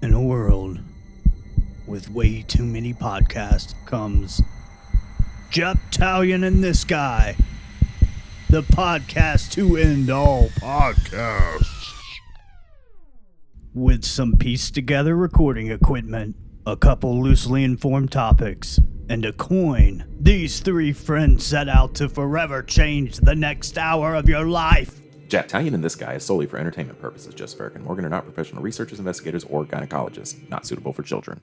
In a world with way too many podcasts comes Japtalion and this guy, the podcast to end all podcasts. With some pieced together recording equipment, a couple loosely informed topics, and a coin, these three friends set out to forever change the next hour of your life. Japtalion and this guy is solely for entertainment purposes. Joseph, Eric, and Morgan are not professional researchers, investigators, or gynecologists. Not suitable for children.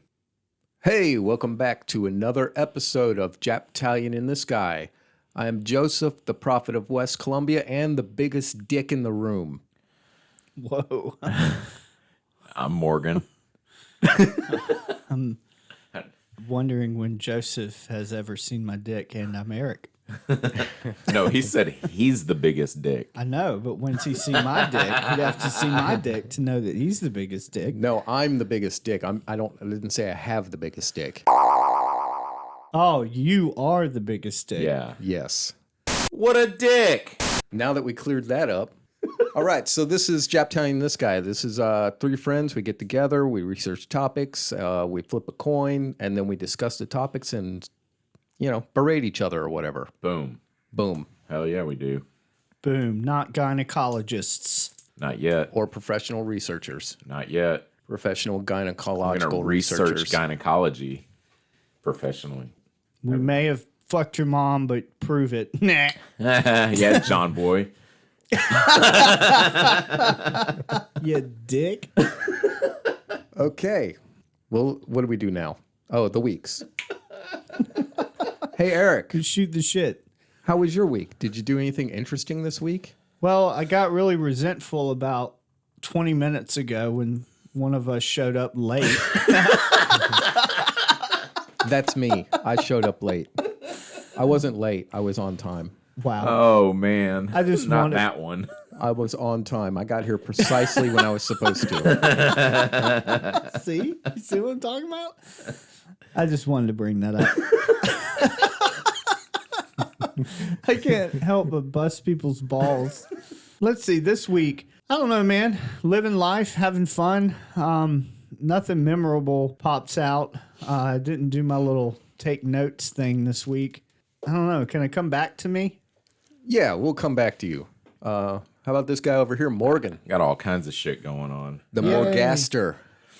Hey, welcome back to another episode of Japtalion in the Sky. I am Joseph, the prophet of West Columbia, and the biggest dick in the room. Whoa. I'm Morgan. I'm wondering when Joseph has ever seen my dick, and I'm Eric. No, he said he's the biggest dick. I know, but once he see my dick, he'd have to see my dick to know that he's the biggest dick. No, I'm the biggest dick. I didn't say I have the biggest dick. Oh, you are the biggest dick. Yeah. Yes. What a dick! Now that we cleared that up. All right, so this is Japtalion this guy. This is three friends. We get together, we research topics, we flip a coin, and then we discuss the topics and, berate each other or whatever. Boom. Boom. Hell yeah, we do. Boom. Not gynecologists. Not yet. Or professional researchers. Not yet. Professional I'm gynecological going to researchers. research gynecology professionally. We may have fucked your mom, but prove it. Nah. Yeah, John Boy. You dick. Okay. Well, what do we do now? Oh, the weeks. Hey, Eric, You shoot the shit. how was your week? Did you do anything interesting this week? Well, I got really resentful about 20 minutes ago when one of us showed up late. That's me. I showed up late. I wasn't late. I was on time. Wow. Oh, man. I just Not wanted- that one. I was on time. I got here precisely when I was supposed to. See? You see what I'm talking about? I just wanted to bring that up. I can't help but bust people's balls. Let's see, this week, I don't know, man. Living life, having fun. Nothing memorable pops out. I didn't do my little take notes thing this week. I don't know. Can it come back to me? Yeah, we'll come back to you. How about this guy over here, Morgan? Got all kinds of shit going on. The Yay. Morgaster.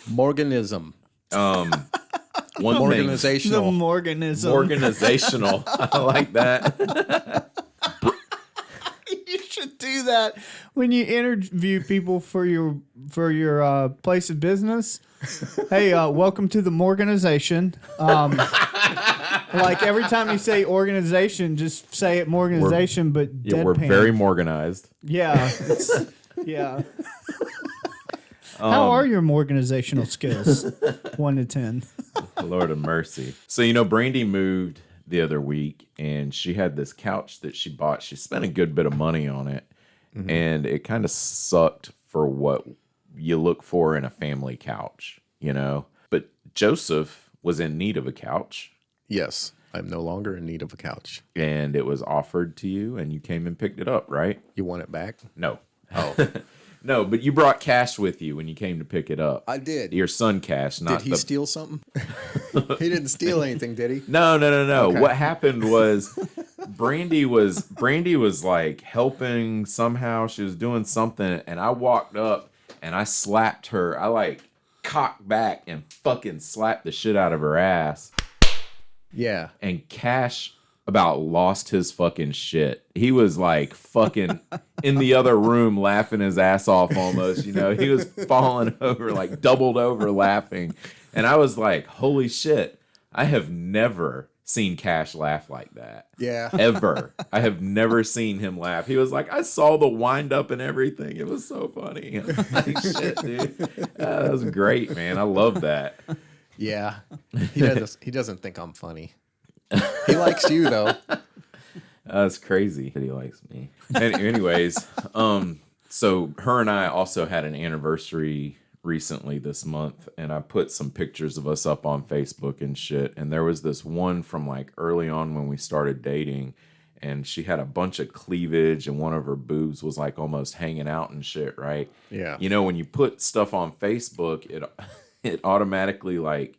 Morganism. One thing. The Organizational. Morganism. Organizational. I like that. You should do that when you interview people for your place of business. Hey, welcome to the Morganization. Like every time you say organization, just say it Morganization, but Yeah, we're deadpan. very Morganized. Yeah. Yeah. How are your organizational skills? 1 to 10. Lord of mercy. So, Brandy moved the other week, and she had this couch that she bought. She spent a good bit of money on it, and it kind of sucked for what you look for in a family couch, But Joseph was in need of a couch, Yes, I'm no longer in need of a couch. and it was offered to you, and you came and picked it up, right? You want it back? No. Oh, No, but you brought cash with you when you came to pick it up. I did. Your son cash, not Did he the... steal something? He didn't steal anything, did he? No. Okay. What happened was Brandy was like helping somehow. She was doing something, and I walked up and I slapped her. I like cocked back and fucking slapped the shit out of her ass. Yeah. And Cash about lost his fucking shit. He was like fucking in the other room laughing his ass off almost, He was falling over, like doubled over laughing. And I was like, holy shit, I have never seen Cash laugh like that. Yeah. Ever. I have never seen him laugh. He was like, I saw the wind up and everything. It was so funny. Like, shit, dude. That was great, man. I love that. Yeah. He doesn't think I'm funny. He likes you though. That's crazy that he likes me. Anyways, so her and I also had an anniversary recently this month, and I put some pictures of us up on Facebook and shit. And there was this one from like early on when we started dating, and she had a bunch of cleavage, and one of her boobs was like almost hanging out and shit, right? Yeah. When you put stuff on Facebook, it automatically like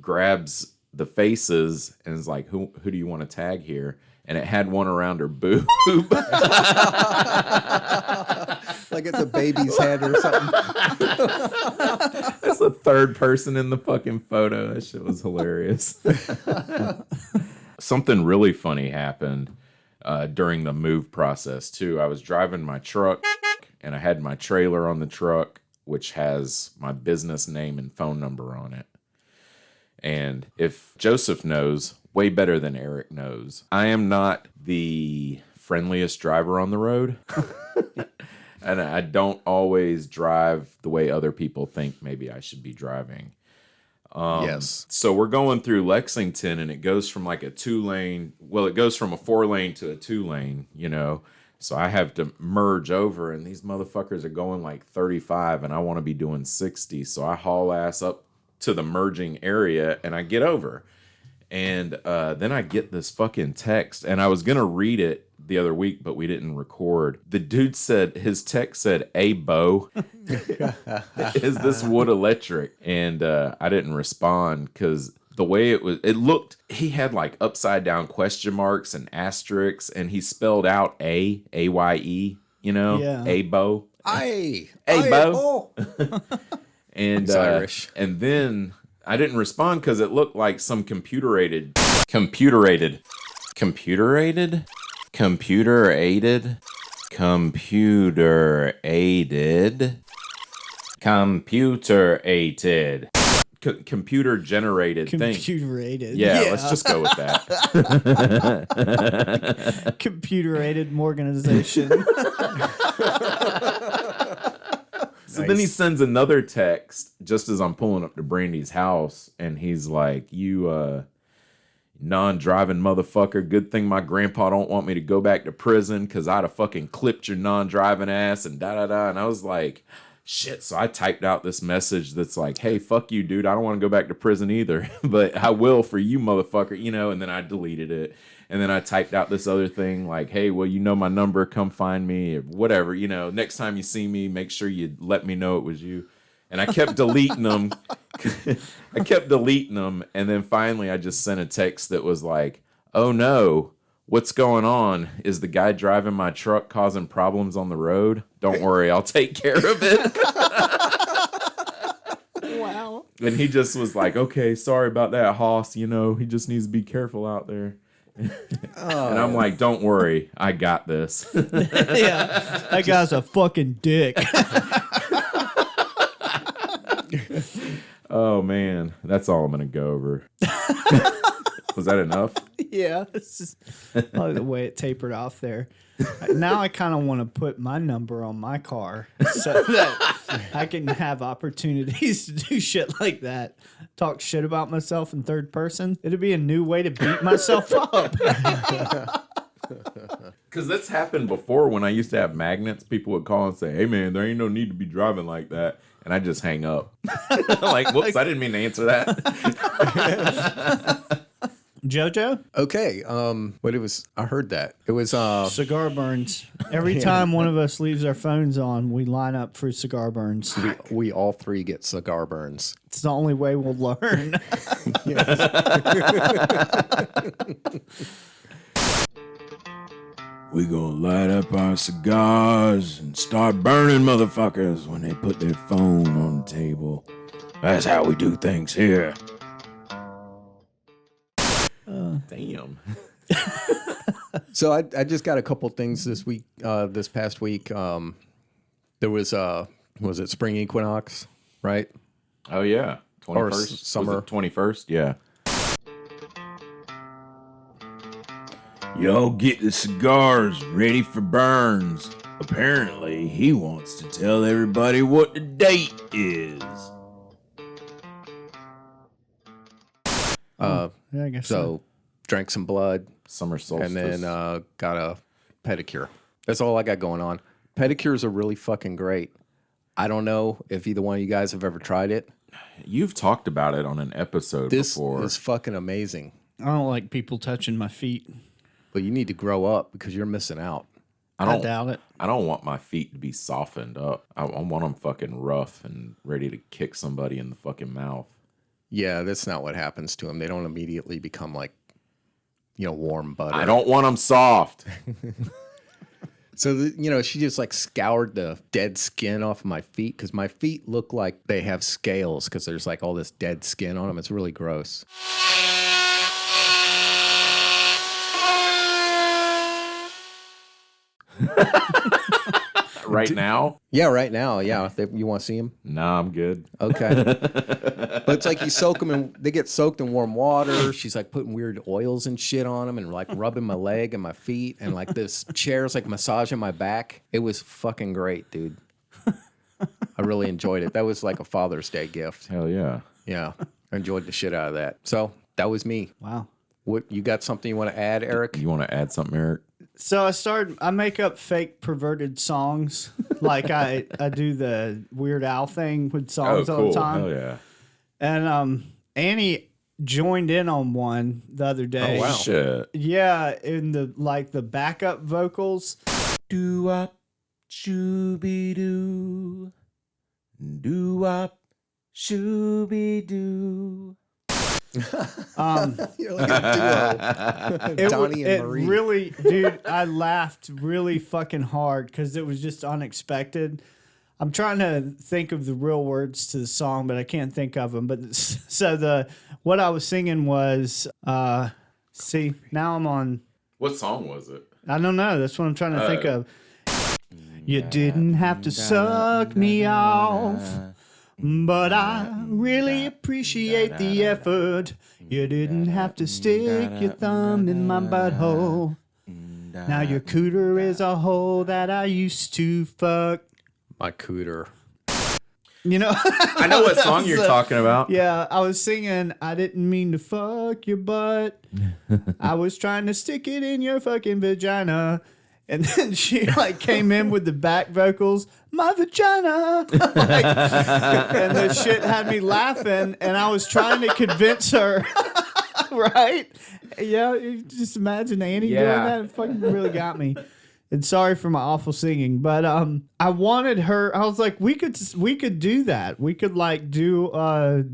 grabs the faces and is like, who do you want to tag here? And it had one around her boob. Like it's a baby's head or something. That's the third person in the fucking photo. That shit was hilarious. Something really funny happened during the move process, too. I was driving my truck, and I had my trailer on the truck, which has my business name and phone number on it. And if Joseph knows, way better than Eric knows, I am not the friendliest driver on the road. And I don't always drive the way other people think maybe I should be driving. Yes. So we're going through Lexington, and it goes from like a 2-lane. Well, it goes from a 4-lane to a 2-lane, you know. So I have to merge over, and these motherfuckers are going like 35, and I want to be doing 60. So I haul ass up to the merging area, and I get over. And then I get this fucking text, and I was going to read it the other week, but we didn't record. The dude said, his text said, "Hey, Bo, is this wood electric?" And I didn't respond because the way it looked, he had like upside down question marks and asterisks, and he spelled out A-Y-E, you know, Yeah. "Hey, Bo." Hey, Bo. And It's Irish. And then I didn't respond because it looked like some computer aided computer generated thing. Computer-aided. Yeah, let's just go with that. Computer-aided organization. So then he sends another text just as I'm pulling up to Brandy's house, and he's like, "You non-driving motherfucker, good thing my grandpa don't want me to go back to prison because I'd have fucking clipped your non-driving ass," and da-da-da. And I was like, shit. So I typed out this message that's like, "Hey, fuck you, dude. I don't want to go back to prison either, but I will for you, motherfucker," you know. And then I deleted it. And then I typed out this other thing like, "Hey, well, you know my number. Come find me," or whatever. You know, next time you see me, make sure you let me know it was you. And I kept deleting them. And then finally I just sent a text that was like, "Oh no, what's going on? Is the guy driving my truck causing problems on the road? Don't worry, I'll take care of it." Wow. And he just was like, "Okay, sorry about that, Hoss. You know, he just needs to be careful out there." And I'm like, "Don't worry, I got this." Yeah. That guy's a fucking dick. Oh man, that's all I'm gonna go over. Was that enough? Yeah. It's just probably the way it tapered off there. Now I kind of want to put my number on my car so that I can have opportunities to do shit like that. Talk shit about myself in third person. It'd be a new way to beat myself up. Because that's happened before when I used to have magnets. People would call and say, "Hey man, there ain't no need to be driving like that." And I just hang up. Like, whoops, I didn't mean to answer that. JoJo? Okay. What it was? I heard that it was. Cigar burns. Every time one of us leaves our phones on, we line up for cigar burns. We all three get cigar burns. It's the only way we'll learn. We gonna light up our cigars and start burning motherfuckers when they put their phone on the table. That's how we do things here. Damn. So I just got a couple things this week. This past week, there was it spring equinox, right? Oh yeah, 21st summer. 21st. Yeah. Y'all get the cigars ready for Burns. Apparently, he wants to tell everybody what the date is. Yeah, I guess So drank some blood Summer solstice. and then got a pedicure. That's all I got going on. Pedicures are really fucking great. I don't know if either one of you guys have ever tried it. You've talked about it on an episode This before. is fucking amazing. I don't like people touching my feet. But you need to grow up because you're missing out. I doubt it. I don't want my feet to be softened up. I want them fucking rough and ready to kick somebody in the fucking mouth. Yeah, that's not what happens to them. They don't immediately become like, warm butter. I don't want them soft. So, she just like scoured the dead skin off of my feet because my feet look like they have scales because there's like all this dead skin on them. It's really gross. Right now? Yeah, right now. Yeah. You want to see them? Nah, I'm good. Okay. But it's like you soak them and they get soaked in warm water. She's like putting weird oils and shit on them and like rubbing my leg and my feet. And like this chair's like massaging my back. It was fucking great, dude. I really enjoyed it. That was like a Father's Day gift. Hell yeah. Yeah. I enjoyed the shit out of that. So that was me. Wow. What you got something you want to add, Eric? You want to add something, Eric? So I make up fake perverted songs. Like I do the Weird Al thing with songs all the time. Hell yeah. And Annie joined in on one the other day. Oh, wow. Shit. Yeah, in the backup vocals. Do-wop, shooby-doo. Do-wop, shooby-doo. You're like a duo. Donnie and Marie. Really, dude, I laughed really fucking hard because it was just unexpected. I'm trying to think of the real words to the song, but I can't think of them. But so what I was singing was, see, now I'm on. What song was it? I don't know. That's what I'm trying to think of. You didn't have to suck me off, but I really appreciate the effort. You didn't have to stick your thumb in my butthole. Now your cooter is a hole that I used to fuck. My cooter. You know? I know what song you're talking about. Yeah, I was singing, I didn't mean to fuck your butt. I was trying to stick it in your fucking vagina. And then she came in with the back vocals, my vagina. And the shit had me laughing, and I was trying to convince her, right? Yeah, you just imagine Annie doing that. It fucking really got me. And sorry for my awful singing, but I wanted her. I was like, we could do that. We could do a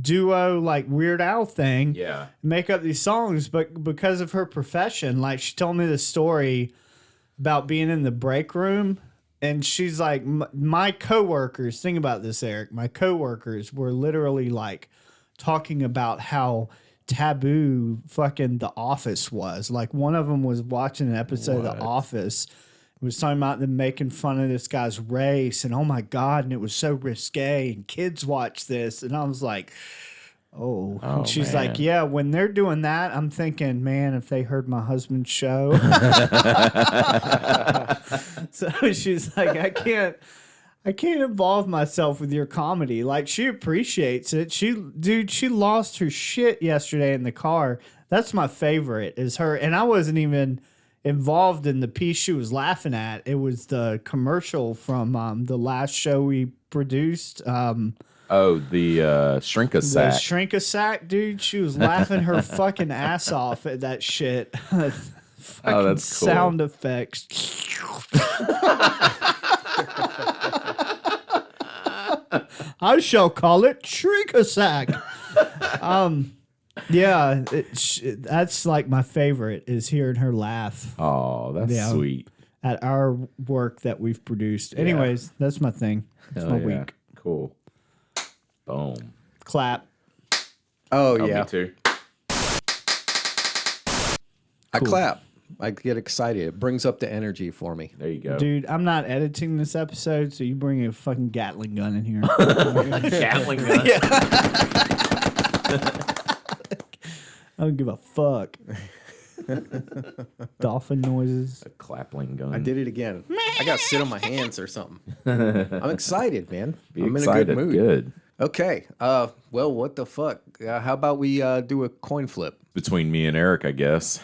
duo Weird Al thing. Yeah. Make up these songs, but because of her profession, she told me the story about being in the break room, and she's like, my coworkers, think about this, Eric, my coworkers were literally talking about how taboo fucking The Office was. One of them was watching an episode of The Office. It was talking about them making fun of this guy's race, and oh my God, and it was so risque, and kids watch this, and I was like, oh. And she's man. like, yeah, when they're doing that, I'm thinking, man, if they heard my husband's show. So she's like, I can't involve myself with your comedy. She appreciates it. She lost her shit yesterday in the car. That's my favorite, is her. And I wasn't even involved in the piece she was laughing at. It was the commercial from the last show we produced. The Shrink-a-Sack. The Shrink-a-Sack, dude. She was laughing her fucking ass off at that shit. Fucking that's cool. sound effects. I shall call it Shrink-a-Sack. Yeah, that's my favorite, is hearing her laugh. Oh, that's sweet. At our work that we've produced. Anyways, that's my thing. That's my week. Cool. Boom. Clap. Oh, yeah. Me too. I clap. I get excited. It brings up the energy for me. There you go. Dude, I'm not editing this episode, so you bring a fucking Gatling gun in here. Gatling gun. Yeah. I don't give a fuck. Dolphin noises. A clapling gun. I did it again. I got to sit on my hands or something. I'm excited, man. I'm excited. in a good mood. Good. Okay. Well, what the fuck? How about we do a coin flip? Between me and Eric, I guess.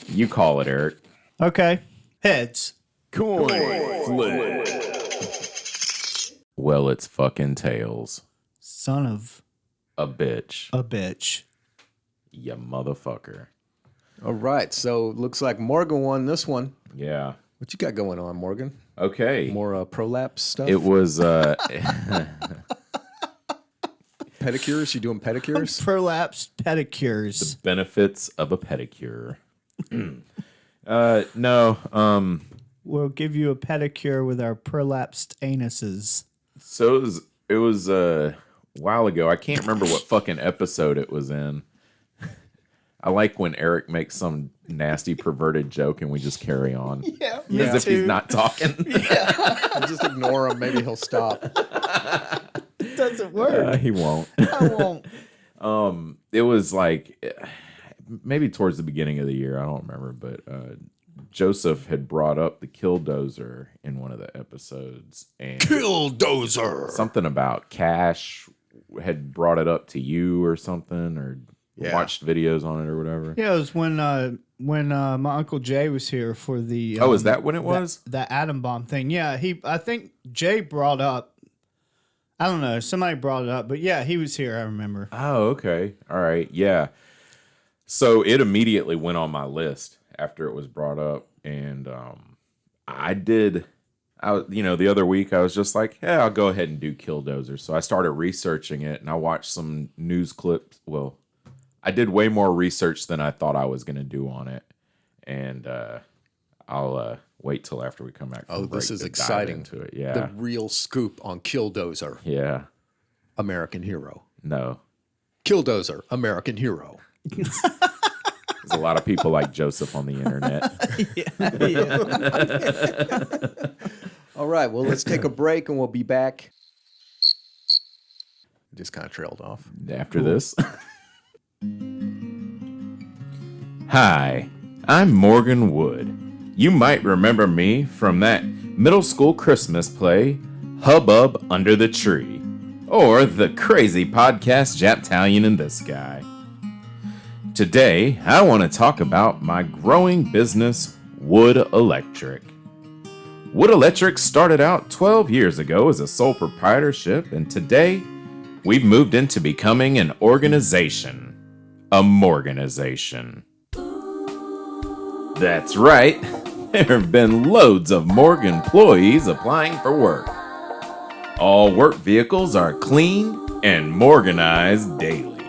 You call it, Eric. Okay. Heads. Coin flip. Well, it's fucking tails. Son of A bitch. a bitch. You motherfucker. All right. So looks like Morgan won this one. Yeah. What you got going on, Morgan? Okay. More prolapse stuff? It was pedicures? You doing pedicures? Prolapsed pedicures. benefits of a pedicure. No. We'll give you a pedicure with our prolapsed anuses. So it was a while ago. I can't remember what fucking episode it was in. I like when Eric makes some nasty perverted joke and we just carry on. Yeah, As if he's not talking. I'll just ignore him. Maybe he'll stop. It doesn't work. He won't. I won't. It was like maybe towards the beginning of the year. I don't remember, but Joseph had brought up the Killdozer in one of the episodes, and Killdozer. something about Cash had brought it up to you or something, or watched videos on it or whatever. Yeah, it was when my Uncle Jay was here for the. Oh, is that when it was? The atom bomb thing. Yeah, I think Jay brought up. I don't know. Somebody brought it up, but yeah, he was here. I remember. Oh, okay. All right. Yeah. So it immediately went on my list after it was brought up, and the other week I was just like, yeah, I'll go ahead and do Killdozer. So I started researching it, and I watched some news clips. Well, I did way more research than I thought I was going to do on it, and I'll wait till after we come back. From break this is to dive exciting. into it. Yeah. The real scoop on Killdozer, Yeah. American hero. No. Killdozer, American hero. There's a lot of people like Joseph on the internet. All right, well, let's take a break and we'll be back. Just kind of trailed off. After this. Hi, I'm Morgan Wood. You might remember me from that middle school Christmas play, Hubbub Under the Tree, or the crazy podcast Japtalion and This Guy. Today, I want to talk about my growing business, Wood Electric. Wood Electric started out 12 years ago as a sole proprietorship, and today, we've moved into becoming an organization. A Morganization. That's right. There have been loads of Morg employees applying for work. All work vehicles are clean and Morganized daily.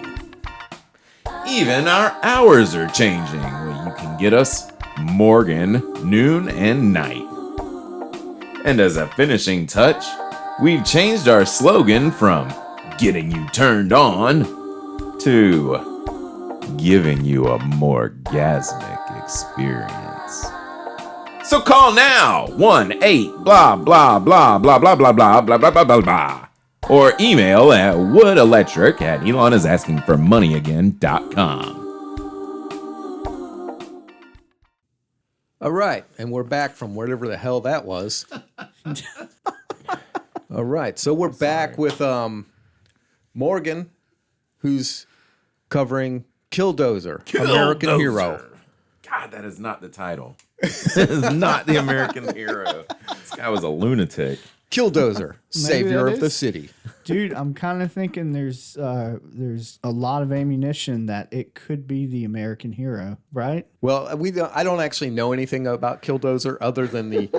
Even our hours are changing, where you can get us Morgan noon and night. And as a finishing touch, we've changed our slogan from getting you turned on to giving you a morgasmic experience. So call now, 1-8-blah-blah-blah-blah-blah-blah-blah-blah-blah-blah-blah. Or email at woodelectric@elonisasking-for-money-again.com. All right, and we're back from whatever the hell that was. All right, so we're back with Morgan, who's covering Killdozer, American Hero. God, that is not the title. That is not the American Hero. This guy was a lunatic. Killdozer, savior that of the is. city. Dude, I'm kind of thinking there's a lot of ammunition that it could be the American hero, right? Well, I don't actually know anything about Killdozer other than the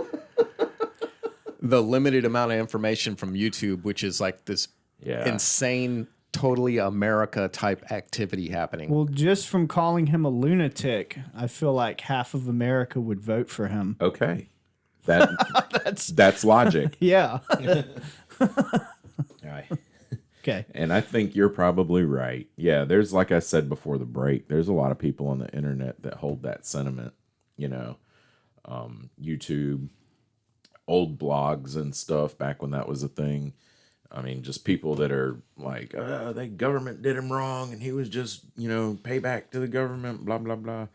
limited amount of information from YouTube, which is like this insane, totally America type activity happening. Well, just from calling him a lunatic, I feel like half of America would vote for him. Okay. That's logic. Yeah. Aye. Okay. And I think you're probably right. Yeah, there's, like I said before the break, there's a lot of people on the internet that hold that sentiment, YouTube, old blogs and stuff back when that was a thing. I mean, just people that are like, the government did him wrong and he was just, pay back to the government, blah, blah, blah.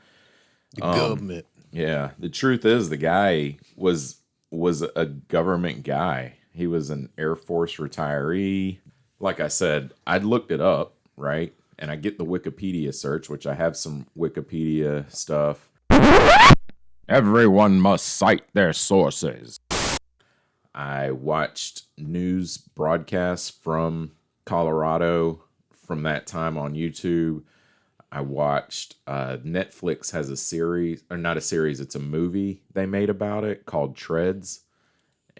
The government. Yeah. The truth is the guy was a government guy. He was an Air Force retiree. Like I said, I'd looked it up, right? And I get the Wikipedia search, which I have some Wikipedia stuff. Everyone must cite their sources. I watched news broadcasts from Colorado from that time on YouTube. I watched Netflix has a series, or not a series, it's a movie they made about it called Treads.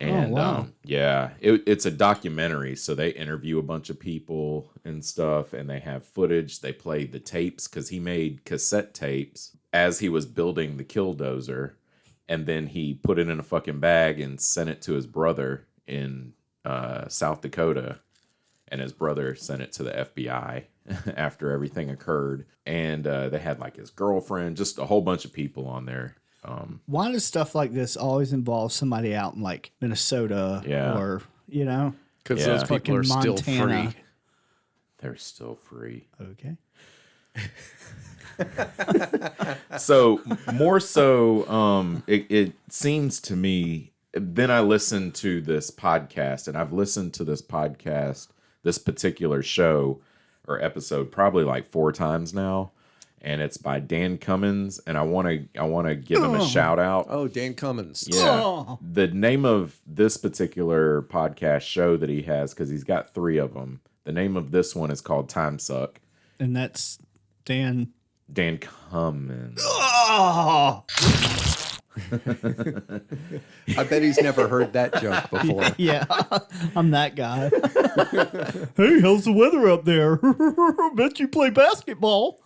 And wow. it's a documentary. So they interview a bunch of people and stuff, and they have footage. They play the tapes because he made cassette tapes as he was building the Killdozer. And then he put it in a fucking bag and sent it to his brother in South Dakota. And his brother sent it to the FBI after everything occurred. And they had like his girlfriend, just a whole bunch of people on there. Why does stuff like this always involve somebody out in like Minnesota or, you know? Because Yeah. those people are Fucking still Montana. free. They're still free. Okay. So more so, it seems to me, then I listened to this podcast, and I've listened to this podcast, this particular show or episode probably like 4 times now. And it's by Dan Cummins, and I want to give him a shout out. Oh, Dan Cummins. Yeah. Oh. The name of this particular podcast show that he has, because he's got 3 of them. The name of this one is called Time Suck. And that's Dan. Dan Cummins. Oh. I bet he's never heard that joke before. Yeah, I'm that guy. Hey, how's the weather up there? Bet you play basketball.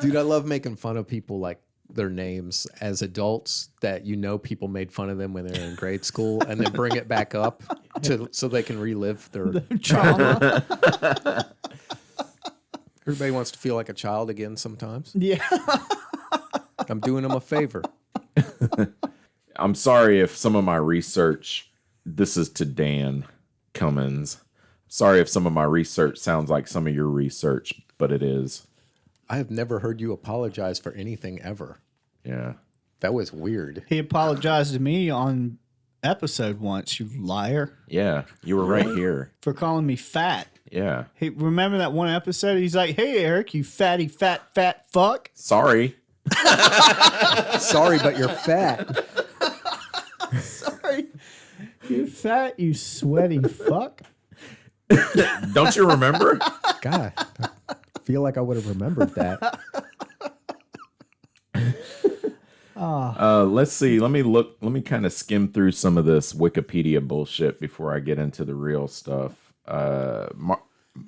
Dude, I love making fun of people like their names as adults that people made fun of them when they were in grade school and then bring it back up so they can relive their Trauma. Everybody wants to feel like a child again sometimes. Yeah. I'm doing them a favor. I'm sorry if some of my research, this is to Dan Cummins. Sorry if some of my research sounds like some of your research, but it is. I have never heard you apologize for anything ever. Yeah. That was weird. He apologized to me on episode once, you liar, Yeah. You were right here. for calling me fat. Yeah. Hey, remember that one episode? He's like, "Hey, Eric, you fatty, fat fuck." Sorry. Sorry, but you're fat. Sorry, you fat, you sweaty fuck. Don't you remember? God, I feel like I would have remembered that. Let's see. Let me kind of skim through some of this Wikipedia bullshit before I get into the real stuff.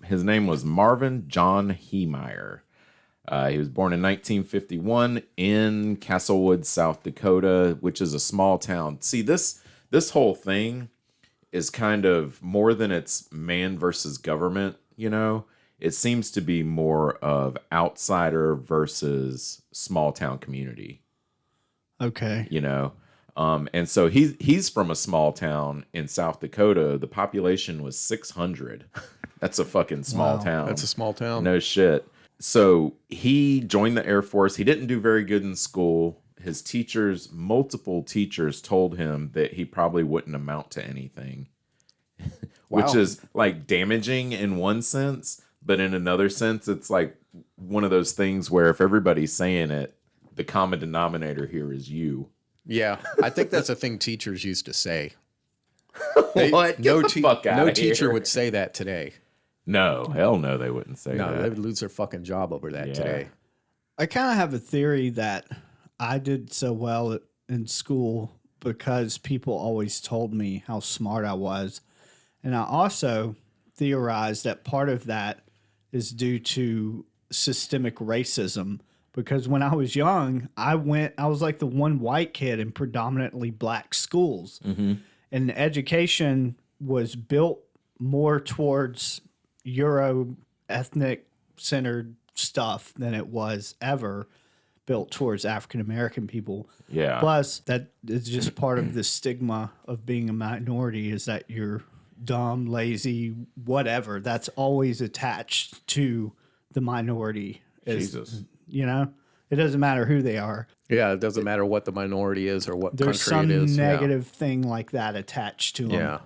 His name was Marvin John Heemeyer. He was born in 1951 in Castlewood, South Dakota, which is a small town. See, this whole thing is kind of more than it's man versus government, you know? It seems to be more of outsider versus small town community. Okay. You know? And so he's from a small town in South Dakota. The population was 600. That's a fucking small town. That's a small town. No shit. So he joined the Air Force. He didn't do very good in school. His multiple teachers told him that he probably wouldn't amount to anything, which is like damaging in one sense. But in another sense, it's like one of those things where if everybody's saying it, the common denominator here is you. Yeah, I think that's a thing teachers used to say. What? No, Get the fuck no outta teacher here. would say that today. No, hell no, they wouldn't say No, that. they would lose their fucking job over that Yeah. today. I kind of have a theory that I did so well in school because people always told me how smart I was. And I also theorized that part of that is due to systemic racism. Because when I was young, I was like the one white kid in predominantly black schools. Mm-hmm. And education was built more towards Euro ethnic centered stuff than it was ever built towards African American people. Yeah. Plus, that is just part of the stigma of being a minority is that you're dumb, lazy, whatever. That's always attached to the minority. Jesus. You know, it doesn't matter who they are. Yeah, it doesn't matter what the minority is or what There's country some it is. negative thing like that attached to them. Yeah.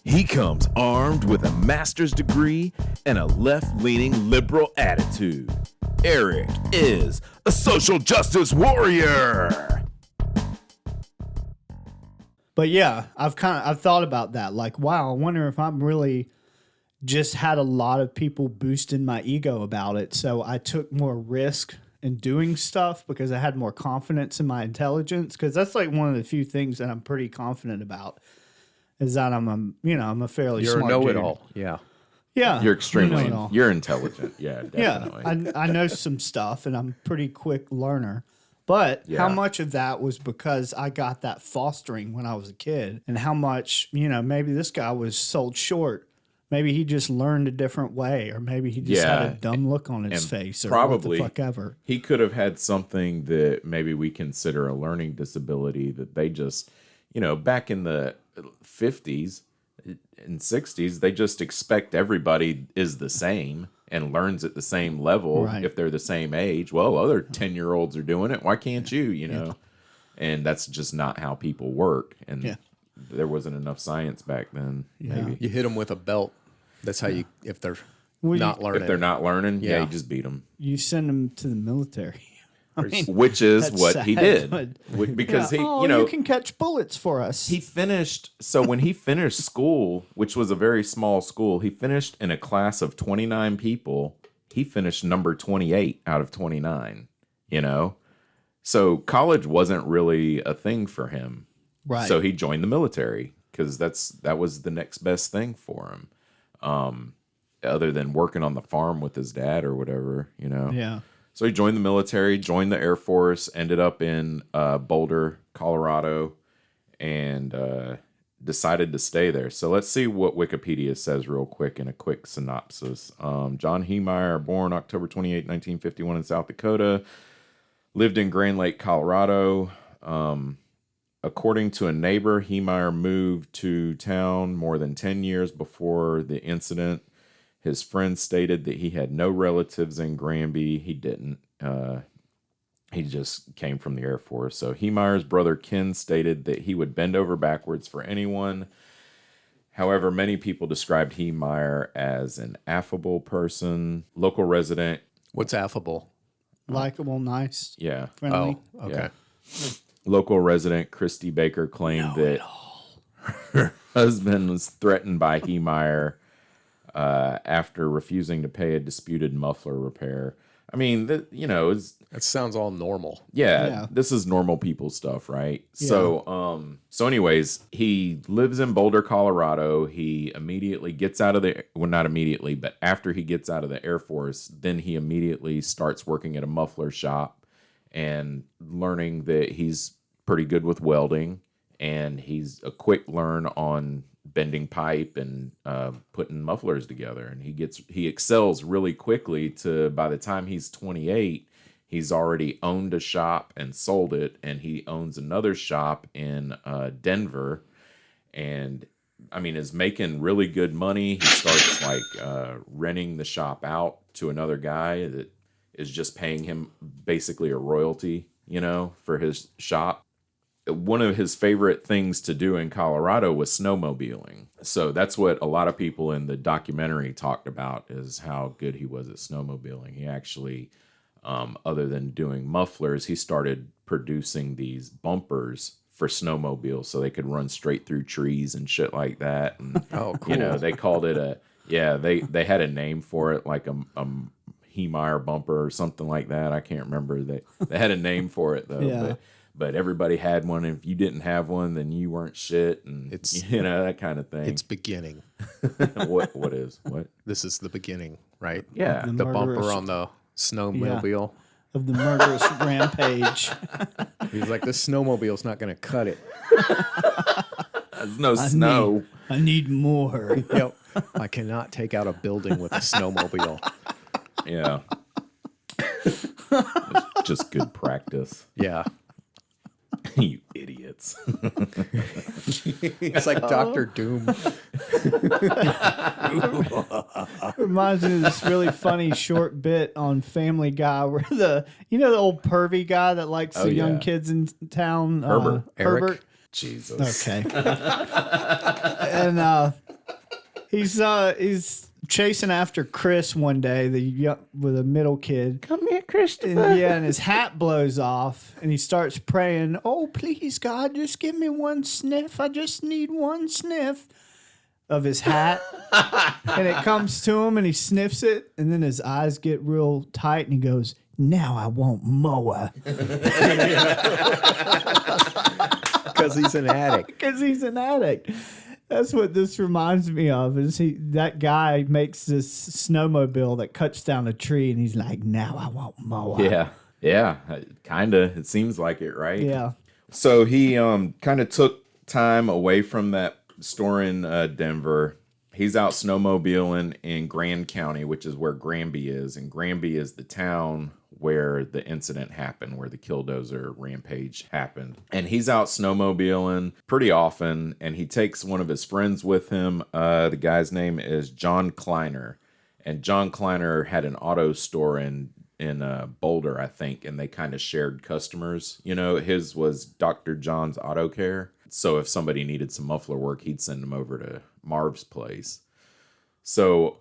He comes armed with a master's degree and a left-leaning liberal attitude. Eric is a social justice warrior. But yeah, I've thought about that. Like, wow, I wonder if I'm really just had a lot of people boosting my ego about it. So I took more risk in doing stuff because I had more confidence in my intelligence. Because that's like one of the few things that I'm pretty confident about is that I'm a fairly You're a smart know-it-all. Yeah. Yeah. You're extremely, know-it-all. you're intelligent. Yeah, definitely. Yeah, I know some stuff and I'm a pretty quick learner. But how much of that was because I got that fostering when I was a kid, and how much, maybe this guy was sold short. Maybe he just learned a different way, or maybe he just had a dumb look on his face, or probably what the fuck ever. He could have had something that maybe we consider a learning disability that they just, back in the 50s and 60s, they just expect everybody is the same and learns at the same level if they're the same age. Well, other 10-year-olds are doing it. Why can't you, And that's just not how people work. And there wasn't enough science back then, maybe. You hit them with a belt. That's how you, if they're not learning. If they're not learning, you just beat them. You send them to the military. Which is what he did. Because you can catch bullets for us. He finished, so when he finished school, which was a very small school, he finished in a class of 29 people. He finished number 28 out of 29, So college wasn't really a thing for him. Right. So he joined the military because that was the next best thing for him. Other than working on the farm with his dad or whatever, Yeah. So he joined the military, joined the Air Force, ended up in Boulder, Colorado, and decided to stay there. So let's see what Wikipedia says real quick in a quick synopsis. John Heemeyer, born October 28, 1951 in South Dakota, lived in Grand Lake, Colorado. According to a neighbor, Heemeyer moved to town more than 10 years before the incident. His friends stated that he had no relatives in Granby. He didn't. He just came from the Air Force. So Heemeyer's brother Ken stated that he would bend over backwards for anyone. However, many people described Heemeyer as an affable person. Local resident. What's affable? Likable, nice, Yeah. friendly. Oh, okay. Yeah. Local resident Christy Baker claimed that her husband was threatened by Heemeyer after refusing to pay a disputed muffler repair. I mean, it's, That sounds all normal. yeah, this is normal people stuff, right? Yeah. So anyways, he lives in Boulder, Colorado. He immediately gets out of not immediately, but after he gets out of the Air Force, then he immediately starts working at a muffler shop and learning that he's pretty good with welding, and he's a quick learn on bending pipe and putting mufflers together. And he excels really quickly to, by the time he's 28, he's already owned a shop and sold it, and he owns another shop in Denver, and I mean is making really good money. He starts renting the shop out to another guy that is just paying him basically a royalty, for his shop. One of his favorite things to do in Colorado was snowmobiling. So that's what a lot of people in the documentary talked about, is how good he was at snowmobiling. He actually, other than doing mufflers, he started producing these bumpers for snowmobiles so they could run straight through trees and shit like that. And, oh, cool. They called it they had a name for it, like a Heemeyer bumper or something like that. I can't remember. They had a name for it though. Yeah. But everybody had one. And if you didn't have one, then you weren't shit, and It's that kind of thing. It's beginning. What is? This is the beginning, right? Yeah. The bumper murderous- on the snowmobile. of the murderous rampage. He's like, this snowmobile's not going to cut it. There's no snow. I need more. Yep. I cannot take out a building with a snowmobile. Yeah. It's just good practice. Yeah. You idiots. It's like Dr. Doom. Reminds me of this really funny short bit on Family Guy where the old pervy guy that likes the young kids in town, Herbert. Eric. Herbert. Jesus. Okay. And He's chasing after Chris one day, with a middle kid. Come here, Christopher. And his hat blows off, and he starts praying, "Oh, please, God, just give me one sniff. I just need one sniff of his hat." And it comes to him, and he sniffs it, and then his eyes get real tight, and he goes, "Now I want more." Because he's an addict. Because he's an addict. That's what this reminds me of. That guy makes this snowmobile that cuts down a tree, and he's like, "Now I want more." Yeah, kind of. It seems like it, right? Yeah. So he kind of took time away from that store in Denver. He's out snowmobiling in Grand County, which is where Granby is. And Granby is the town where the incident happened, where the Killdozer rampage happened. And he's out snowmobiling pretty often, and he takes one of his friends with him. The guy's name is John Kleiner. And John Kleiner had an auto store in Boulder, I think, and they kind of shared customers. You know, his was Dr. John's Auto Care. So if somebody needed some muffler work, he'd send them over to Marv's place. So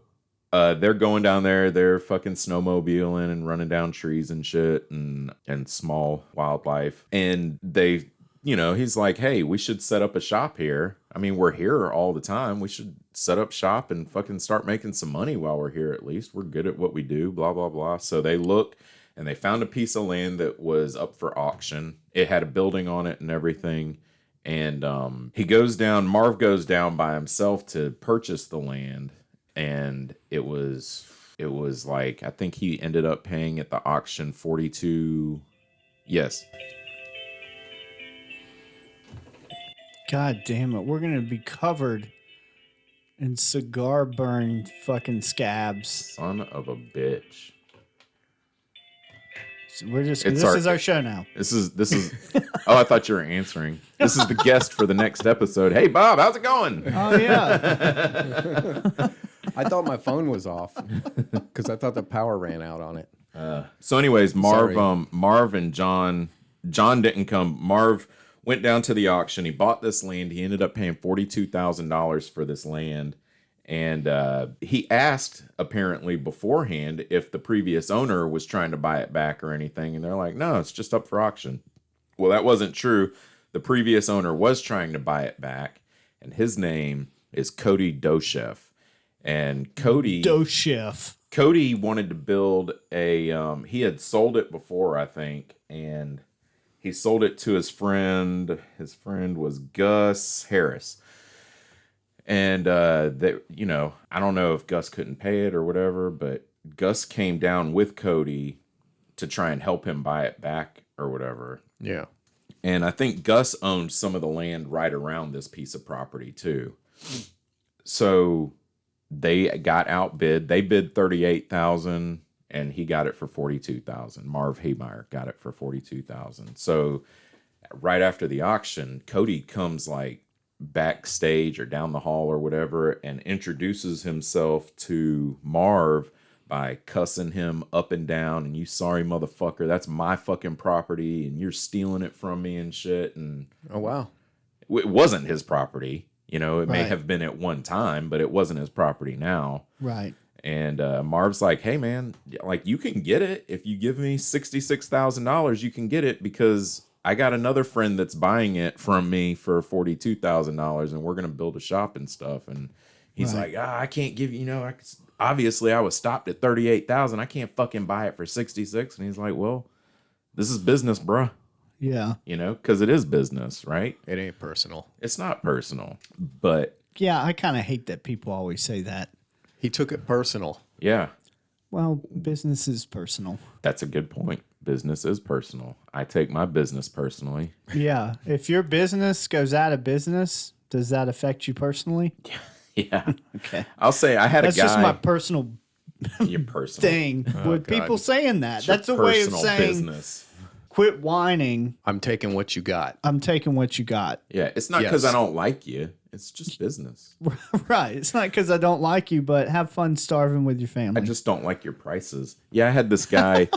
they're going down there, they're fucking snowmobiling and running down trees and shit and small wildlife. And he's like, "Hey, we should set up a shop here. I mean, we're here all the time. We should set up shop and fucking start making some money while we're here at least. We're good at what we do, blah, blah, blah." So they look and they found a piece of land that was up for auction. It had a building on it and everything. And Marv goes down by himself to purchase the land. And it was like, I think he ended up paying at the auction 42. Yes. God damn it. We're going to be covered in cigar burned fucking scabs. Son of a bitch. So this is our show now. This is oh, I thought you were answering. This is the guest for the next episode. "Hey Bob, how's it going?" Oh yeah. I thought my phone was off because I thought the power ran out on it. So anyways, Marv Sorry. Marv and John didn't come. Marv went down to the auction. He bought this land. He ended up paying $42,000 for this land. And he asked, apparently beforehand, if the previous owner was trying to buy it back or anything. And they're like, "No, it's just up for auction." Well, that wasn't true. The previous owner was trying to buy it back. And his name is Cody Dosheff. And Cody wanted to build he had sold it before, I think. And he sold it to his friend. His friend was Gus Harris. And I don't know if Gus couldn't pay it or whatever, but Gus came down with Cody to try and help him buy it back or whatever. Yeah. And I think Gus owned some of the land right around this piece of property too. So they got outbid. They bid $38,000 and he got it for $42,000. Marv Haymeyer got it for $42,000. So right after the auction, Cody comes like backstage or down the hall or whatever and introduces himself to Marv by cussing him up and down, and "You sorry motherfucker, that's my fucking property and you're stealing it from me and shit." And oh wow, it wasn't his property. It may Right. have been at one time, but it wasn't his property now. Right. And Marv's like, "Hey man, like you can get it if you give me $66,000. You can get it because I got another friend that's buying it from me for $42,000, and we're gonna build a shop and stuff." And he's Right. like, "I can't give you. Obviously I was stopped at $38,000. I can't fucking buy it for 66." And he's like, "Well, this is business, bruh. Yeah. Because it is business, right? it ain't personal. It's not personal, but Yeah, I kind of hate that people always say that. He took it personal. yeah, Well, business is personal. that's a good point. Business is personal. I take my business personally." Yeah. If your business goes out of business, does that affect you personally? Yeah. Okay. I'll say I had That's a guy. just my personal your personal thing with people saying that. It's your That's a way of personal saying, business. "Quit whining. I'm taking what you got. I'm taking what you got." Yeah, it's not because Yes. I don't like you. It's just business. Right. It's not because I don't like you, but have fun starving with your family. I just don't like your prices. Yeah, I had this guy.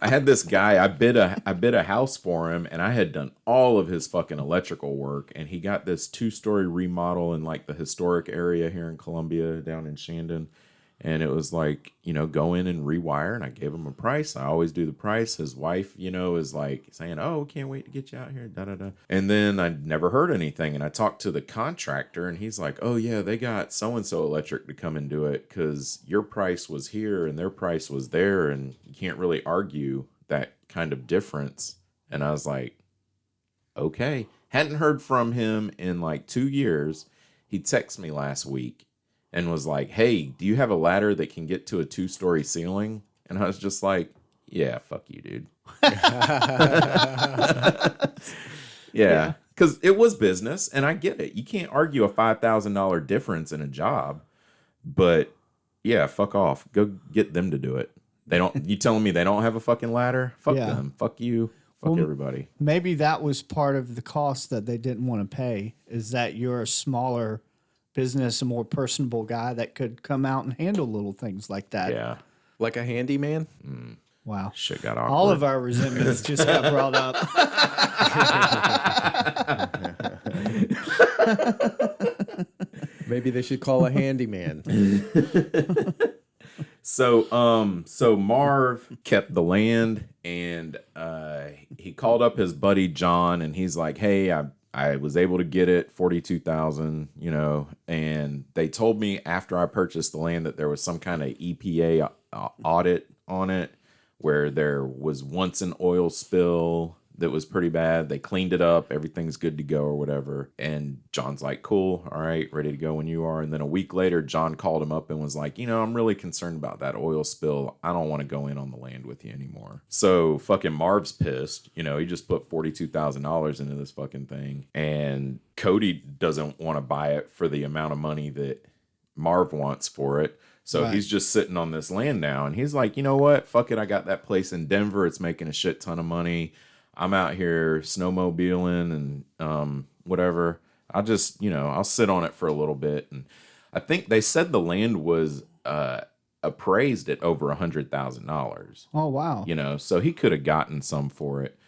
I had this guy, I bid a house for him, and I had done all of his fucking electrical work, and he got this 2-story remodel in like the historic area here in Columbia, down in Shandon. And it was like, go in and rewire, and I gave him a price. I always do the price. His wife, is like saying, "Oh, can't wait to get you out here." Da da da. And then I never heard anything, and I talked to the contractor, and he's like, "Oh yeah, they got so and so electric to come and do it because your price was here and their price was there, and you can't really argue that kind of difference." And I was like, "Okay." Hadn't heard from him in like 2 years. He texted me last week and was like, "Hey, do you have a ladder that can get to a 2-story ceiling?" And I was just like, "Yeah, fuck you, dude." Yeah, because it was business, and I get it. You can't argue a $5,000 difference in a job, but yeah, fuck off. Go get them to do it. They don't. You telling me they don't have a fucking ladder? Fuck them. Fuck you. Fuck everybody. Maybe that was part of the cost that they didn't want to pay. Is that you're a smaller business, a more personable guy that could come out and handle little things like that. Yeah. Like a handyman? Wow. Shit got awkward. All of our resentments just got brought up. Maybe they should call a handyman. So Marv kept the land, and he called up his buddy John, and he's like, "Hey, I was able to get it, 42,000, and they told me after I purchased the land that there was some kind of EPA audit on it where there was once an oil spill that was pretty bad. They cleaned it up. Everything's good to go or whatever." And John's like, "Cool. All right. Ready to go when you are." And then a week later, John called him up and was like, "I'm really concerned about that oil spill. I don't want to go in on the land with you anymore." So fucking Marv's pissed. He just put $42,000 into this fucking thing. And Cody doesn't want to buy it for the amount of money that Marv wants for it. So he's just sitting on this land now. And he's like, "You know what? Fuck it. I got that place in Denver. It's making a shit ton of money. I'm out here snowmobiling and whatever. I'll just, I'll sit on it for a little bit." And I think they said the land was appraised at over $100,000. Oh, wow. So he could have gotten some for it.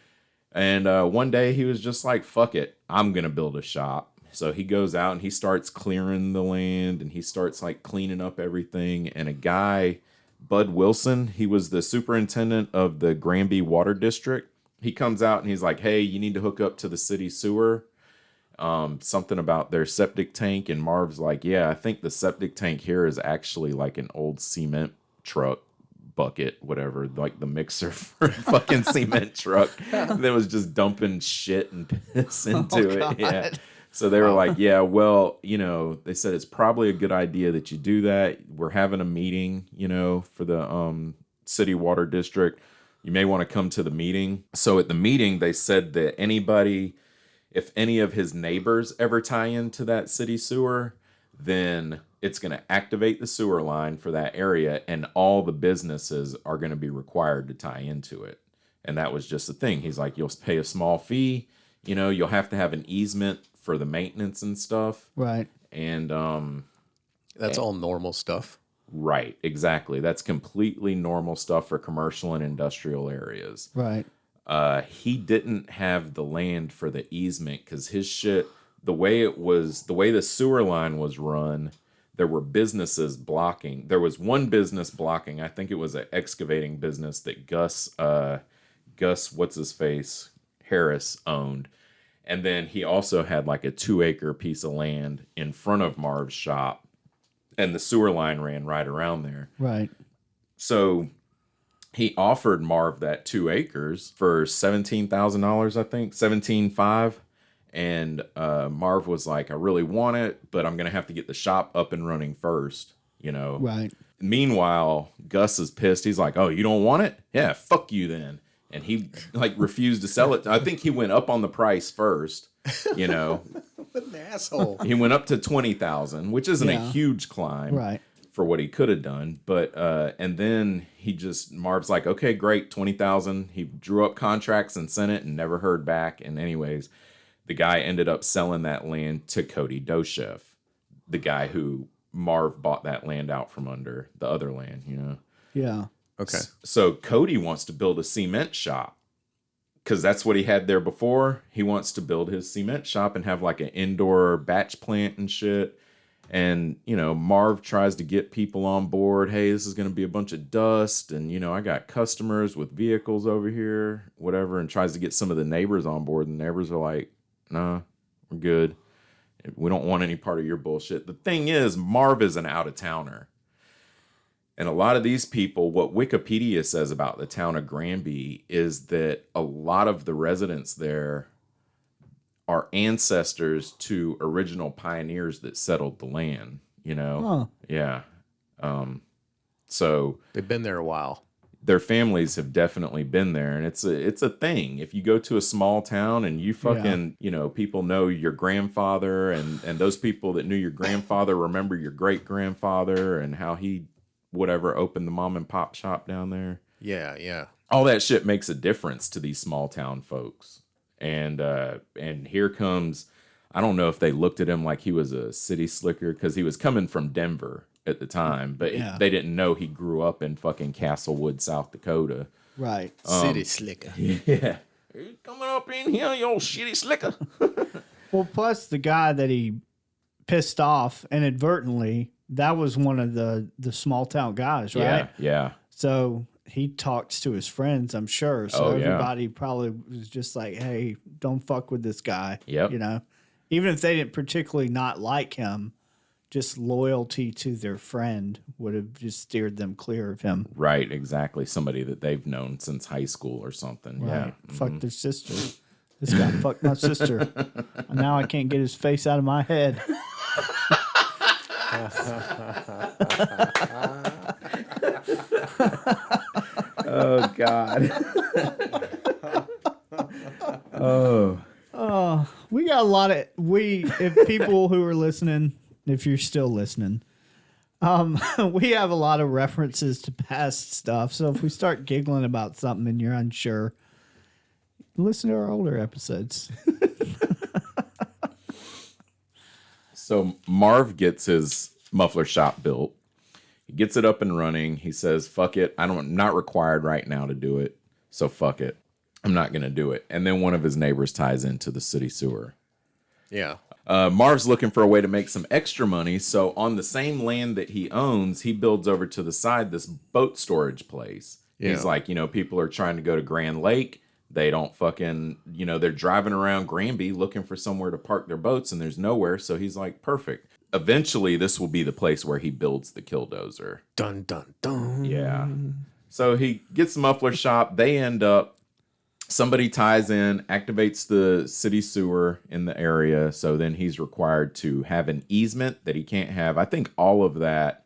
And one day he was just like, "Fuck it. I'm going to build a shop." So he goes out and he starts clearing the land, and he starts like cleaning up everything. And a guy, Bud Wilson, he was the superintendent of the Granby Water District. He comes out and he's like, "Hey, you need to hook up to the city sewer. Something about their septic tank." And Marv's like, "Yeah, I think the septic tank here is actually like an old cement truck bucket, whatever, like the mixer for a fucking cement truck that was just dumping shit and piss into it." Yeah. So they were like, "Yeah, well, they said it's probably a good idea that you do that. We're having a meeting, for the city water district. You may want to come to the meeting." So at the meeting, they said that if any of his neighbors ever tie into that city sewer, then it's going to activate the sewer line for that area, and all the businesses are going to be required to tie into it. And that was just the thing. He's like, "You'll pay a small fee. You'll have to have an easement for the maintenance and stuff." Right. And That's all normal stuff. Right, exactly. That's completely normal stuff for commercial and industrial areas. Right. He didn't have the land for the easement because his shit, the way the sewer line was run, there were businesses blocking. There was one business blocking. I think it was an excavating business that Gus, what's his face, Harris owned. And then he also had like a 2-acre piece of land in front of Marv's shop. And the sewer line ran right around there. Right. So he offered Marv that 2 acres for $17,000, I think, $17,500. And Marv was like, "I really want it, but I'm going to have to get the shop up and running first, Right. Meanwhile, Gus is pissed. He's like, "Oh, you don't want it? Yeah, fuck you then." And he like refused to sell it. I think he went up on the price first, What an asshole. He went up to 20,000, which isn't a huge climb. Right. For what he could have done. But and then Marv's like, "Okay, great, 20,000. He drew up contracts and sent it and never heard back. And anyways, the guy ended up selling that land to Cody Doshev, the guy who Marv bought that land out from under, the other land, Yeah. Okay. So Cody wants to build a cement shop because that's what he had there before. He wants to build his cement shop and have like an indoor batch plant and shit. And, you know, Marv tries to get people on board. Hey, this is going to be a bunch of dust. And, you know, I got customers with vehicles over here, whatever, and tries to get some of the neighbors on board. And the neighbors are like, nah, we're good. We don't want any part of your bullshit. The thing is, Marv is an out-of-towner. And a lot of these people, what Wikipedia says about the town of Granby is that a lot of the residents there are ancestors to original pioneers that settled the land, you know? Huh. Yeah. So They've been there a while. their families have definitely been there, and it's a thing. If you go to a small town and you fucking, you know, people know your grandfather and those people that knew your grandfather remember your great grandfather and how he whatever opened the mom and pop shop down there. Yeah, yeah. All that shit makes a difference to these small town folks. And here comes, I don't know if they looked at him like he was a city slicker because he was coming from Denver at the time, but they didn't know he grew up in fucking Castlewood, South Dakota. Right. City slicker. Yeah. You coming up in here, you old shitty slicker. Well, plus the guy that he pissed off inadvertently, that was one of the small town guys, right? Yeah. So he talks to his friends, I'm sure. So Oh, yeah. everybody probably was just like, hey, don't fuck with this guy. Yep. You know, even if they didn't particularly not like him, just loyalty to their friend would have just steered them clear of him. Right, exactly. Somebody that they've known since high school or something. Right. Yeah. Fuck their sister. This guy fucked my sister. Now I can't get his face out of my head. Oh, God. We got a lot of if people who are listening, if you're still listening, we have a lot of references to past stuff. So if we start giggling about something and you're unsure, listen to our older episodes. So Marv gets his muffler shop built. He gets it up and running. He says, fuck it. I'm not required right now to do it. So fuck it. I'm not going to do it. And then one of his neighbors ties into the city sewer. Yeah. Marv's looking for a way to make some extra money. So on the same land that he owns, he builds over to the side this boat storage place. Yeah. He's like, you know, people are trying to go to Grand Lake. They don't fucking, you know, they're driving around Granby looking for somewhere to park their boats and there's nowhere. So he's like, perfect. Eventually, this will be the place where he builds the Killdozer. Dun, dun, dun. Yeah. So he gets the muffler shop. They end up, somebody ties in, activates the city sewer in the area. So then he's required to have an easement that he can't have. I think all of that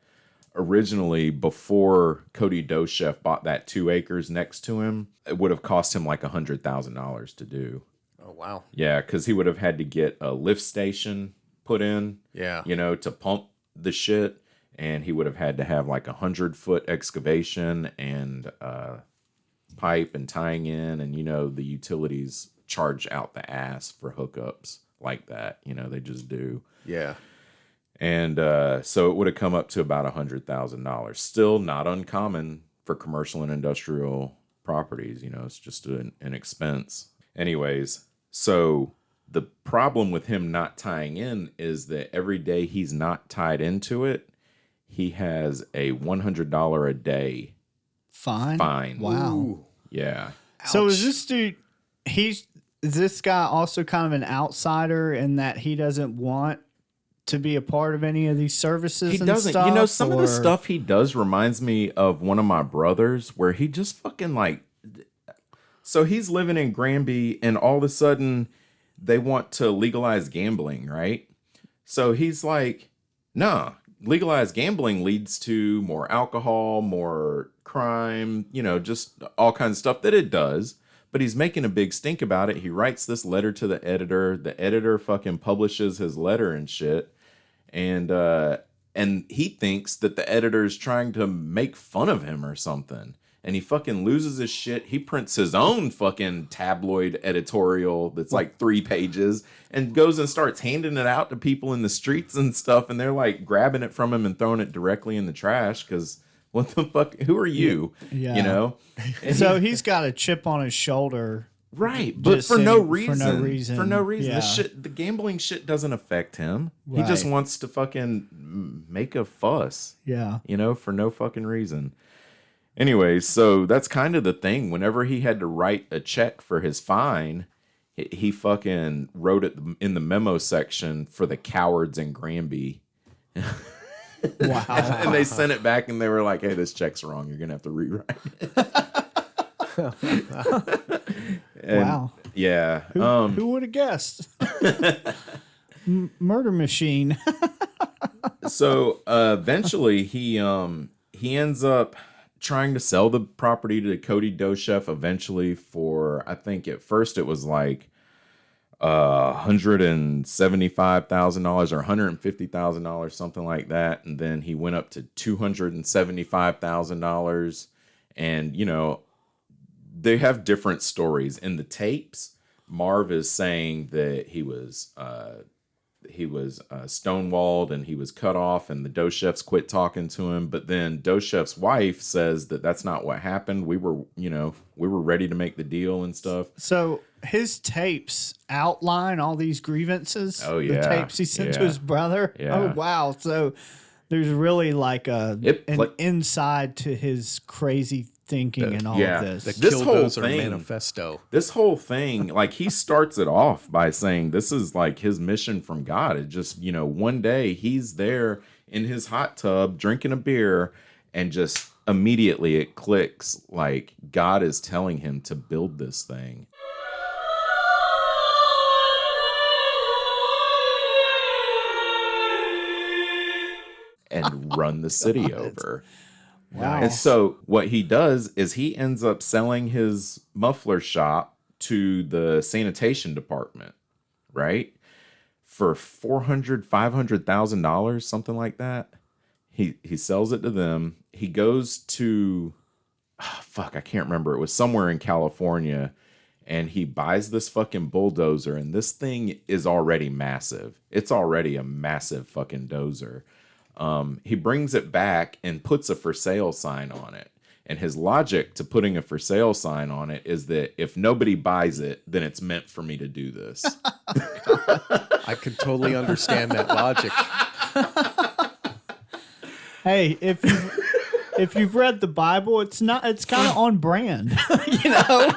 originally, before Cody Dochef bought that 2 acres next to him, it would have cost him like $100,000 to do. Oh, wow. Yeah, because he would have had to get a lift station put in, Yeah. you know, to pump the shit. And he would have had to have like 100-foot excavation and pipe and tying in. And, you know, the utilities charge out the ass for hookups like that. You know, they just do. Yeah. And so it would have come up to about $100,000. Still not uncommon for commercial and industrial properties. You know, it's just an expense. Anyways, so the problem with him not tying in is that every day he's not tied into it, he has a $100 a day fine. Wow. Ooh. Yeah. So is this dude, is this guy also kind of an outsider in that he doesn't want to be a part of any of these services? He and doesn't. stuff, You know, some of the or- stuff he does reminds me of one of my brothers where he just fucking like. So he's living in Granby and all of a sudden they want to legalize gambling, right? So he's like, nah, legalized gambling leads to more alcohol, more crime, you know, just all kinds of stuff that it does. But he's making a big stink about it. He writes this letter to the editor. The editor fucking publishes his letter and shit. And he thinks that the editor is trying to make fun of him or something. And he fucking loses his shit. He prints his own fucking tabloid editorial that's like 3 pages and goes and starts handing it out to people in the streets and stuff. And they're like grabbing it from him and throwing it directly in the trash because, What the fuck? Who are you? Yeah. You know? So he's got a chip on his shoulder. Right, but Just for no saying- reason. for no reason. For no reason. Yeah. The gambling shit doesn't affect him. He just Right. wants to fucking make a fuss, Yeah. you know, for no fucking reason. Anyway, so that's kind of the thing. Whenever he had to write a check for his fine, he fucking wrote it in the memo section for the cowards in Granby. Wow. And they sent it back and they were like, hey, this check's wrong. You're going to have to rewrite it. And, Wow. Yeah. Who would have guessed? Murder machine. So eventually he ends up trying to sell the property to Cody Dochef eventually for, I think at first it was like $175,000 or $150,000, something like that. And then he went up to $275,000. And, you know, they have different stories. In the tapes, Marv is saying that he was stonewalled and he was cut off and the Dochefs quit talking to him. But then Dochef's wife says that that's not what happened. We were ready to make the deal and stuff. So his tapes outline all these grievances. Oh, yeah. The tapes he sent to Yeah. his brother. Yeah. Oh wow. So there's really like an It inside to his crazy thinking and all yeah. of this. The This whole Killdozer thing- manifesto. This whole thing, like he starts it off by saying this is like his mission from God. It just, you know, one day he's there in his hot tub drinking a beer and just immediately it clicks like God is telling him to build this thing. And run the city over. Wow. And so what he does is he ends up selling his muffler shop to the sanitation department, right? For $400,000-$500,000, something like that. He sells it to them. He goes to I can't remember. It was somewhere in California, and he buys this fucking bulldozer, and this thing is already massive. It's already a massive fucking dozer. He brings it back and puts a for sale sign on it. And his logic to putting a for sale sign on it is that if nobody buys it, then it's meant for me to do this. I could totally understand that logic. Hey, if you've read the Bible, it's kind of on brand. You know?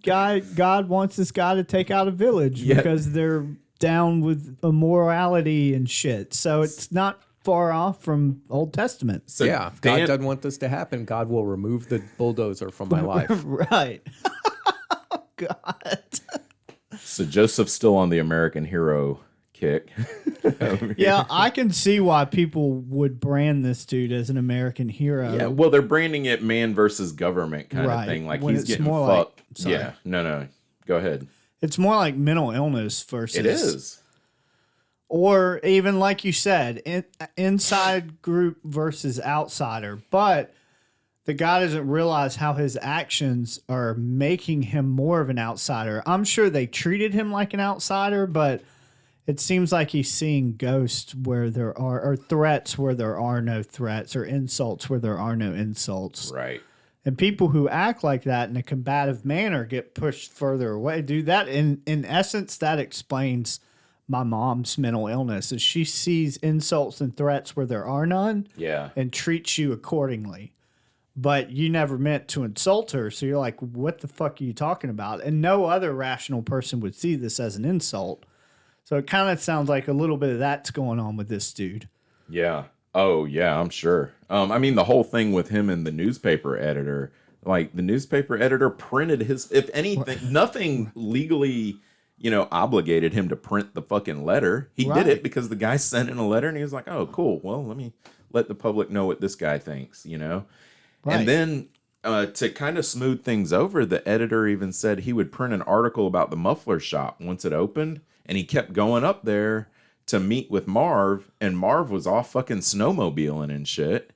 God wants this guy to take out a village because they're down with immorality and shit. So it's not far off from Old Testament. So Yeah, if God doesn't want this to happen, God will remove the bulldozer from my life. Right. God. So Joseph's still on the American hero kick. Yeah, I can see why people would brand this dude as an American hero. Yeah, well, they're branding it man versus government kind of thing. Like When he's it's getting more fucked. like- Yeah, no. Go ahead. It's more like mental illness versus. It is. Or even like you said, inside group versus outsider. But the guy doesn't realize how his actions are making him more of an outsider. I'm sure they treated him like an outsider, but it seems like he's seeing ghosts where there are, or threats where there are no threats, or insults where there are no insults. Right. And people who act like that in a combative manner get pushed further away. Dude, that in essence, that explains my mom's mental illness. Is she sees insults and threats where there are none, Yeah. and treats you accordingly. But you never meant to insult her, so you're like, what the fuck are you talking about? And no other rational person would see this as an insult. So it kind of sounds like a little bit of that's going on with this dude. Yeah. Oh, yeah, I'm sure. I mean, the whole thing with him and the newspaper editor, like the newspaper editor printed his, if anything, nothing legally, obligated him to print the fucking letter. He did it because the guy sent in a letter and he was like, oh, cool. Well, let me let the public know what this guy thinks, Right. And then to kind of smooth things over, the editor even said he would print an article about the muffler shop once it opened. And he kept going up there to meet with Marv, and Marv was off fucking snowmobiling and shit,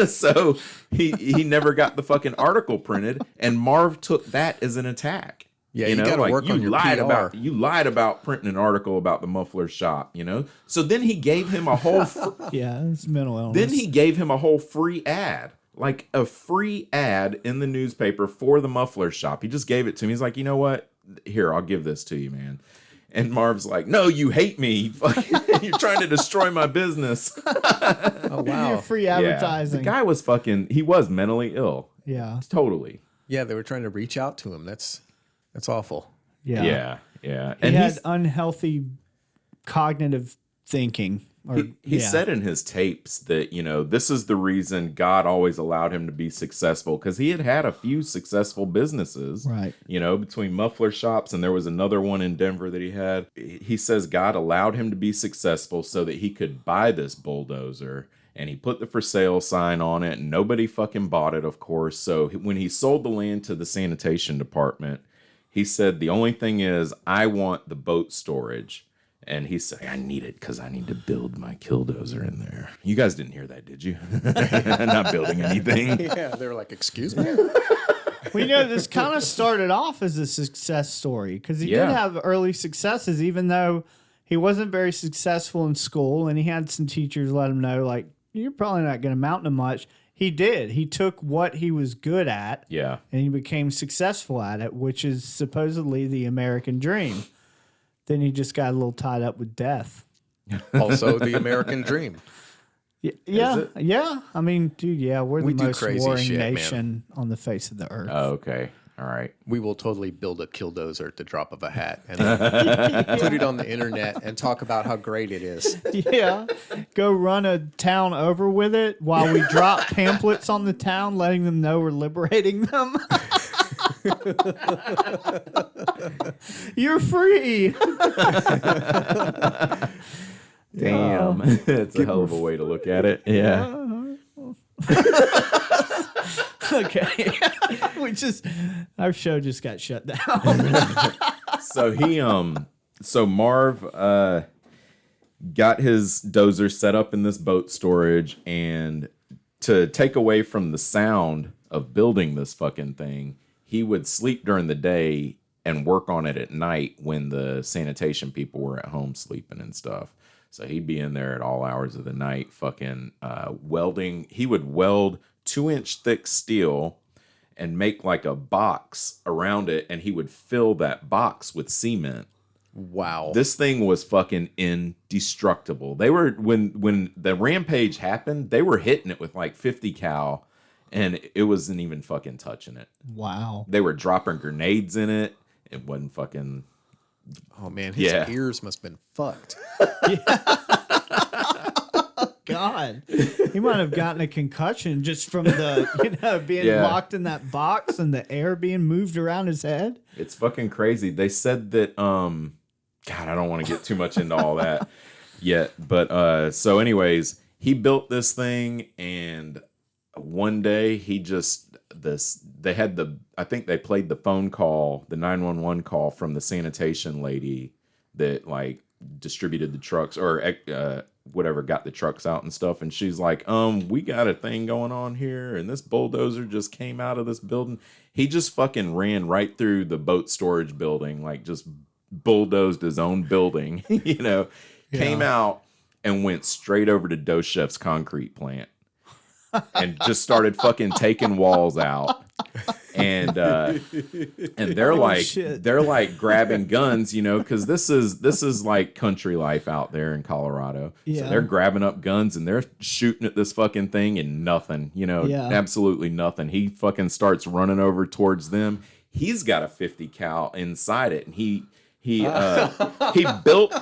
So he never got the fucking article printed, and Marv took that as an attack. Yeah, you gotta work on your PR. You lied about printing an article about the muffler shop, So then he gave him a whole Yeah, it's mental illness. then he gave him a whole free ad. Like a free ad in the newspaper for the muffler shop. He just gave it to him. He's like, you know what? Here, I'll give this to you, man. And Marv's like, no, you hate me. You're trying to destroy my business. Oh, wow. Your free advertising. The guy was he was mentally ill. Yeah. Totally. Yeah, they were trying to reach out to him. That's awful. Yeah. Yeah. He had unhealthy cognitive thinking. He said in his tapes that, this is the reason God always allowed him to be successful, because he had a few successful businesses, right? Between muffler shops, and there was another one in Denver that he had. He says God allowed him to be successful so that he could buy this bulldozer, and he put the for sale sign on it, and nobody fucking bought it, of course. So when he sold the land to the sanitation department, he said, the only thing is, I want the boat storage. And he said, I need it because I need to build my Killdozer in there. You guys didn't hear that, did you? I'm not building anything. Yeah, they were like, excuse me? Well, this kind of started off as a success story because he did have early successes, even though he wasn't very successful in school. And he had some teachers let him know, like, you're probably not going to amount to much. He did. He took what he was good at and he became successful at it, which is supposedly the American dream. Then he just got a little tied up with death. Also, the American dream. Yeah. I mean, dude, we're the most crazy warring shit, nation on the face of the earth. Oh, okay. All right. We will totally build a Killdozer at the drop of a hat and then put it on the internet and talk about how great it is. Yeah. Go run a town over with it while we drop pamphlets on the town, letting them know we're liberating them. You're free. Damn. That's a hell of a way to look at it. Yeah. Okay. Our show just got shut down. So Marv got his dozer set up in this boat storage, and to take away from the sound of building this fucking thing, he would sleep during the day and work on it at night when the sanitation people were at home sleeping and stuff. So he'd be in there at all hours of the night fucking welding. He would weld 2-inch thick steel and make like a box around it, and he would fill that box with cement. Wow. This thing was fucking indestructible. They were, when the rampage happened, they were hitting it with like 50 cal. And it wasn't even fucking touching it. Wow. They were dropping grenades in it. It wasn't fucking... Oh, man. His ears must have been fucked. God. He might have gotten a concussion just from the, being locked in that box and the air being moved around his head. It's fucking crazy. They said that... God, I don't want to get too much into all that yet. But, so anyways, he built this thing, and... one day I think they played the phone call, the 911 call from the sanitation lady that like distributed the trucks or whatever, got the trucks out and stuff. And she's like, we got a thing going on here, and this bulldozer just came out of this building. He just fucking ran right through the boat storage building, like just bulldozed his own building, came out and went straight over to Doe Chef's concrete plant. And just started fucking taking walls out, and they're like grabbing guns, because this is like country life out there in Colorado. Yeah. So they're grabbing up guns and they're shooting at this fucking thing, and nothing, absolutely nothing. He fucking starts running over towards them. He's got a 50 cal inside it, and he built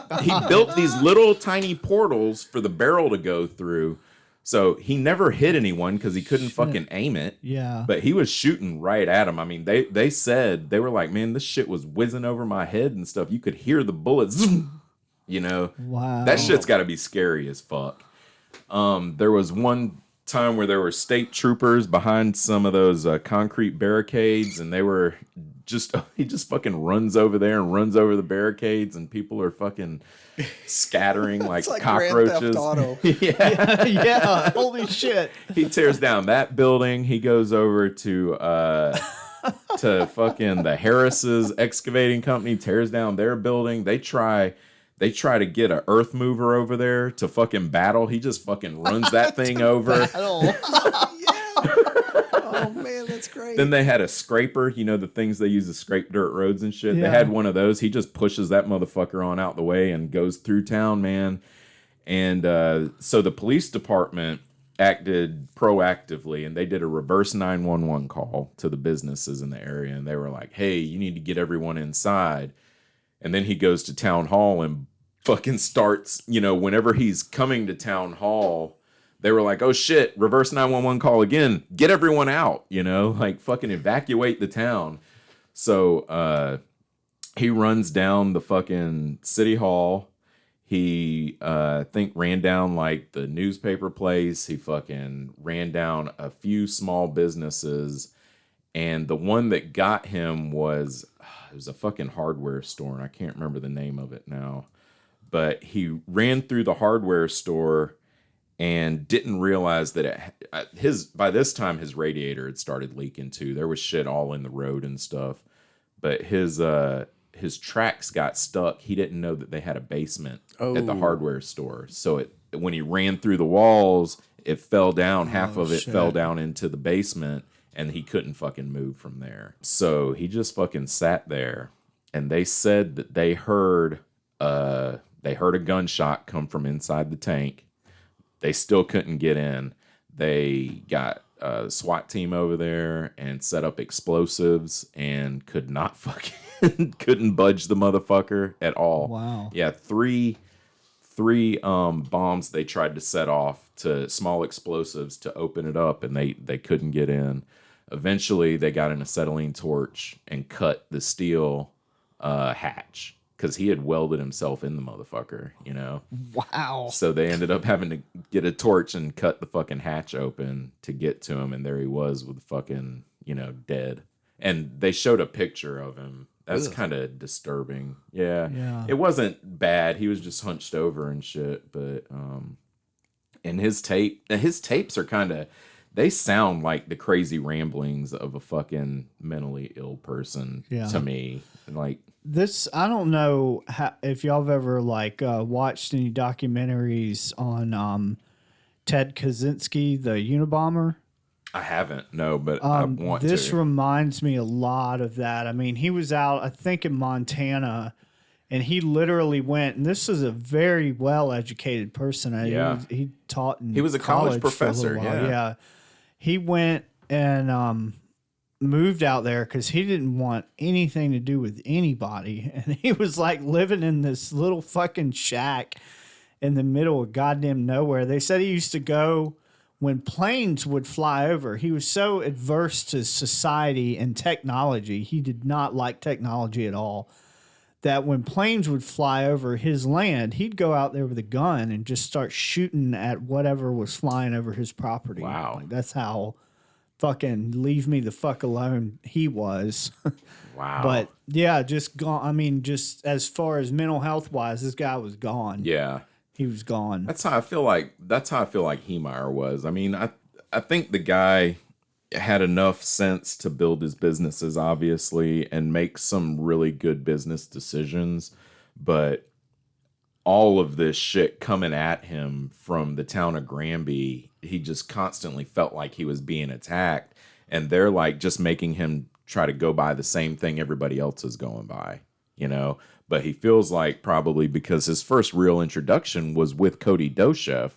these little tiny portals for the barrel to go through. So he never hit anyone because he couldn't fucking aim it. Yeah. But he was shooting right at him. I mean, they said, they were like, man, this shit was whizzing over my head and stuff. You could hear the bullets, Wow. That shit's got to be scary as fuck. There was one time where there were state troopers behind some of those concrete barricades, and he just fucking runs over there and runs over the barricades, and people are fucking scattering like cockroaches. Yeah. Holy shit. He tears down that building. He goes over to to fucking the Harris's excavating company, tears down their building. They try to get a earth mover over there to fucking battle. He just fucking runs that thing over. Oh man, that's great. Then they had a scraper, the things they use to scrape dirt roads and shit. Yeah. They had one of those. He just pushes that motherfucker on out the way and goes through town, man. And so the police department acted proactively, and they did a reverse 911 call to the businesses in the area. And they were like, hey, you need to get everyone inside. And then he goes to town hall and fucking starts, whenever he's coming to town hall, they were like, oh shit, reverse 911 call again. Get everyone out, like fucking evacuate the town. So he runs down the fucking city hall. He, I think, ran down like the newspaper place. He fucking ran down a few small businesses. And the one that got him was, it was a fucking hardware store. And I can't remember the name of it now. But he ran through the hardware store and didn't realize that by this time his radiator had started leaking too. There was shit all in the road and stuff. But his tracks got stuck. He didn't know that they had a basement at the hardware store. So when he ran through the walls, it fell down. Half of it fell down into the basement, and he couldn't fucking move from there. So he just fucking sat there, and they said that they heard a gunshot come from inside the tank. They still couldn't get in. They got a SWAT team over there and set up explosives and could not fucking couldn't budge the motherfucker at all. Wow. Yeah, three bombs they tried to set off, to small explosives to open it up, and they couldn't get in. Eventually they got an acetylene torch and cut the steel hatch, because he had welded himself in the motherfucker, Wow. So they ended up having to get a torch and cut the fucking hatch open to get to him, and there he was with fucking, dead. And they showed a picture of him. That's kind of disturbing. Yeah. It wasn't bad. He was just hunched over and shit, but and his tapes are kind of, they sound like the crazy ramblings of a fucking mentally ill person to me. Like, this, I don't know if y'all have ever watched any documentaries on Ted Kaczynski, the Unabomber. I haven't, no, but I want to. This reminds me a lot of that. I mean, he was out, I think, in Montana, and he literally went, and this is a very well-educated person. He taught in He was a college professor, yeah. He went and moved out there because he didn't want anything to do with anybody. And he was like living in this little fucking shack in the middle of goddamn nowhere. They said he used to go when planes would fly over. He was so adverse to society and technology. He did not like technology at all. That when planes would fly over his land, he'd go out there with a gun and just start shooting at whatever was flying over his property. Wow. Like, that's how fucking leave me the fuck alone he was. Wow. But yeah, just gone. I mean, just as far as mental health wise, this guy was gone. Yeah. He was gone. That's how I feel like Hemeyer was. I mean, I think the guy had enough sense to build his businesses, obviously, and make some really good business decisions. But all of this shit coming at him from the town of Granby, he just constantly felt like he was being attacked. And they're like just making him try to go by the same thing everybody else is going by, But he feels like probably because his first real introduction was with Cody Doshev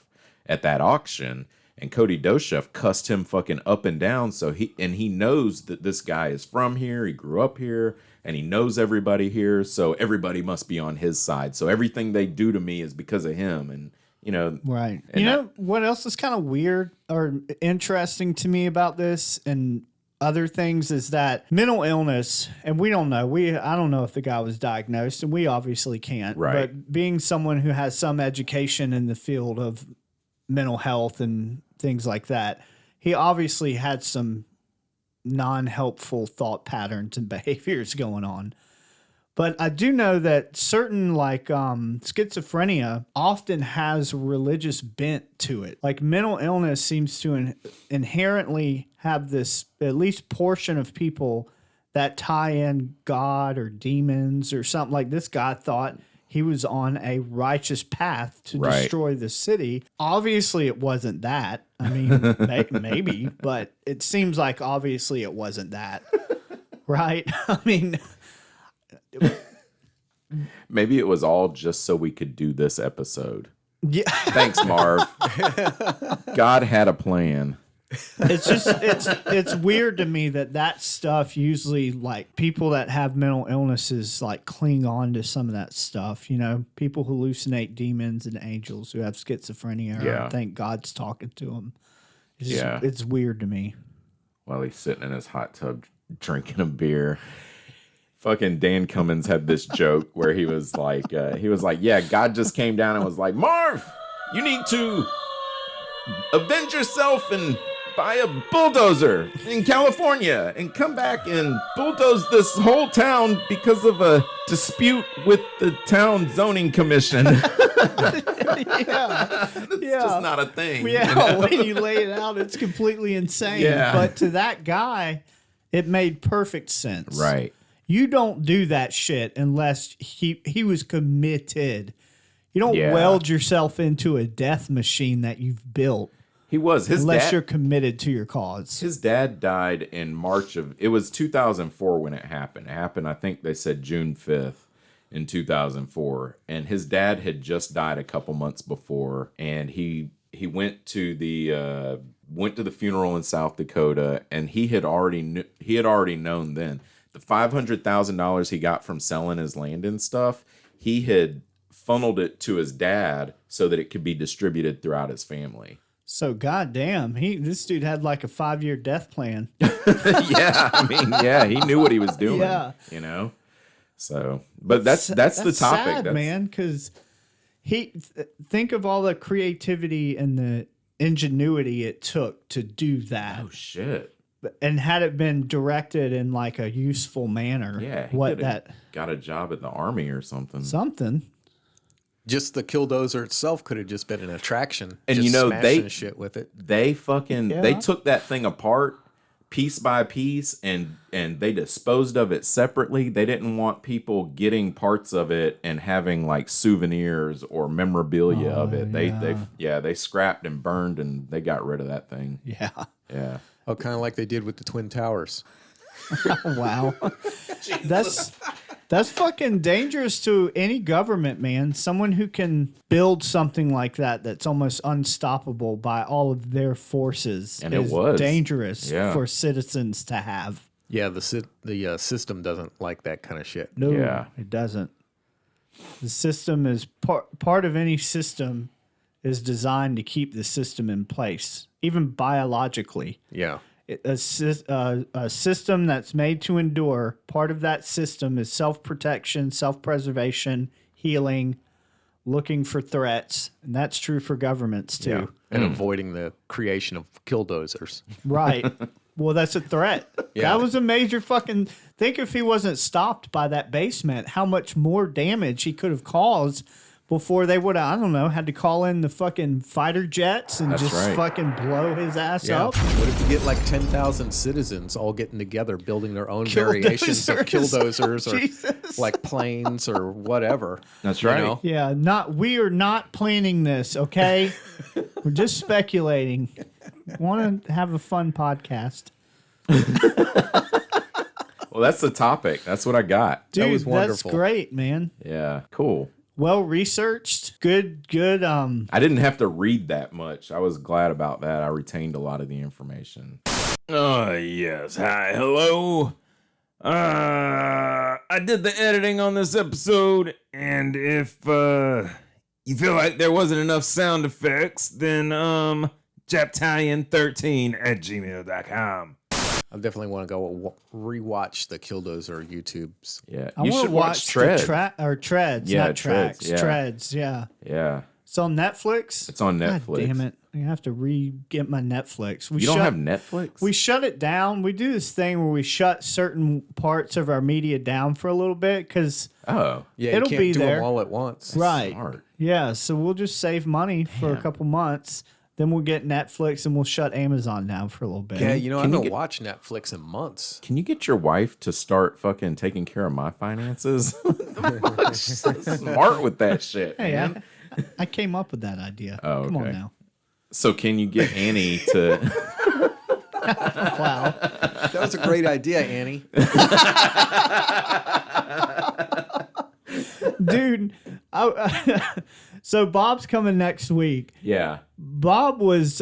at that auction. And Cody Doshev cussed him fucking up and down. So he knows that this guy is from here. He grew up here and he knows everybody here. So everybody must be on his side. So everything they do to me is because of him. And, Right. And what else is kind of weird or interesting to me about this and other things is that mental illness, and we don't know. I don't know if the guy was diagnosed, and we obviously can't. Right. But being someone who has some education in the field of mental health and things like that, he obviously had some non-helpful thought patterns and behaviors going on. But I do know that certain schizophrenia often has a religious bent to it. Like mental illness seems to inherently have this, at least portion of people that tie in God or demons or something. Like this guy thought he was on a righteous path to destroy the city. Obviously, it wasn't that. I mean, maybe, but it seems like obviously it wasn't that. Right? I mean, maybe it was all just so we could do this episode. yeah. Thanks, Marv. God had a plan. It's just it's weird to me that stuff usually, like, people that have mental illnesses like cling on to some of that stuff. You know, people hallucinate demons and angels who have schizophrenia or think God's talking to them. It's weird to me. While he's sitting in his hot tub drinking a beer. Fucking Dan Cummins had this joke where he was like, yeah, God just came down and was like, Marv, you need to avenge yourself and buy a bulldozer in California and come back and bulldoze this whole town because of a dispute with the town zoning commission. It's just not a thing. Yeah, you know? when you lay it out, it's completely insane. Yeah. But to that guy, it made perfect sense. Right. You don't do that shit unless he was committed. You don't weld yourself into a death machine that you've built. He was. Unless you're committed to your cause. His dad died in March it was 2004 when it happened. It happened, I think they said June 5th in 2004. And his dad had just died a couple months before. And he went to the funeral in South Dakota, and he had already known then. The $500,000 he got from selling his land and stuff, he had funneled it to his dad so that it could be distributed throughout his family. So goddamn, this dude had like a 5-year death plan. Yeah, I mean, he knew what he was doing. Yeah, you know. So, but that's the topic, sad, man. Because think of all the creativity and the ingenuity it took to do that. Oh shit! And had it been directed in like a useful manner, got a job at the army or something. Just the Killdozer itself could have just been an attraction. And just you know, they shit with it. They took that thing apart piece by piece and they disposed of it separately. They didn't want people getting parts of it and having like souvenirs or memorabilia of it. They scrapped and burned and they got rid of that thing. Yeah. Yeah. Oh, kind of like they did with the Twin Towers. Wow. That's fucking dangerous to any government, man. Someone who can build something like that's almost unstoppable by all of their forces. And it was dangerous for citizens to have. Yeah, the system doesn't like that kind of shit. No, it doesn't. The system is part of any system is designed to keep the system in place, even biologically. Yeah. A system that's made to endure, part of that system is self-protection, self-preservation, healing, looking for threats. And that's true for governments, too. Yeah. And avoiding the creation of killdozers. Right. Well, that's a threat. Yeah. That was a major fucking... Think if he wasn't stopped by that basement, how much more damage he could have caused before they would have, I don't know, had to call in the fucking fighter jets and fucking blow his ass up. What if you get like 10,000 citizens all getting together, building their own variations of killdozers or like planes or whatever? That's right. You know? Yeah, we are not planning this, okay? We're just speculating. Want to have a fun podcast. Well, that's the topic. That's what I got. Dude, that was wonderful. That's great, man. Yeah, cool. Well researched. Good. I didn't have to read that much. I was glad about that. I retained a lot of the information. Oh, yes. Hi. Hello. I did the editing on this episode, and if you feel like there wasn't enough sound effects, then japtalion13@gmail.com. I definitely want to go rewatch the Killdozer YouTubes. Yeah, I want to watch Treads. Treads, yeah, not Tracks. Treads, yeah. Treads, yeah. Yeah. It's on Netflix? It's on God Netflix. damn it. I have to get my Netflix. You don't have Netflix? We shut it down. We do this thing where we shut certain parts of our media down for a little bit because yeah, it'll you can't be do there them all at once. right. Smart. Yeah, so we'll just save money for a couple months. Then we'll get Netflix and we'll shut Amazon down for a little bit. Yeah, I haven't get- watched Netflix in months. Can you get your wife to start fucking taking care of my finances? She's so smart with that shit, Hey, man. I came up with that idea. Oh, Come on okay. now. So can you get Annie to... Wow. That was a great idea, Annie. Dude, so Bob's coming next week. Yeah. Bob was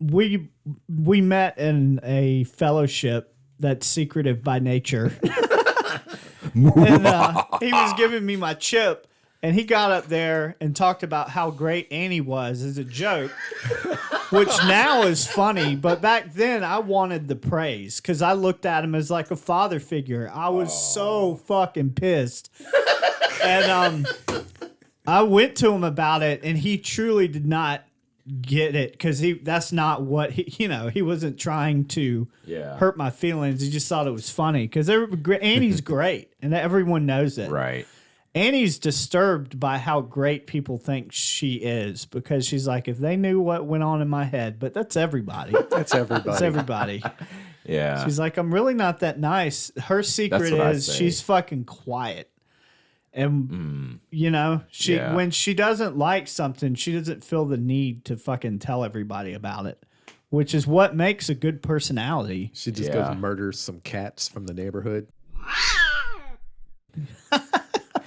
we met in a fellowship that's secretive by nature. And he was giving me my chip, and he got up there and talked about how great Annie was as a joke, which now is funny, but back then I wanted the praise because I looked at him as like a father figure. I was so fucking pissed. And I went to him about it, and he truly did not get it because that's not what he wasn't trying to hurt my feelings. He just thought it was funny because Annie's great, and everyone knows it. Right. Annie's disturbed by how great people think she is because she's like, if they knew what went on in my head, but that's everybody. That's everybody. That's everybody. Yeah. She's like, I'm really not that nice. Her secret what I is say. she's fucking quiet. And, Yeah. when she doesn't like something, she doesn't feel the need to fucking tell everybody about it, which is what makes a good personality. She just goes and murders some cats from the neighborhood.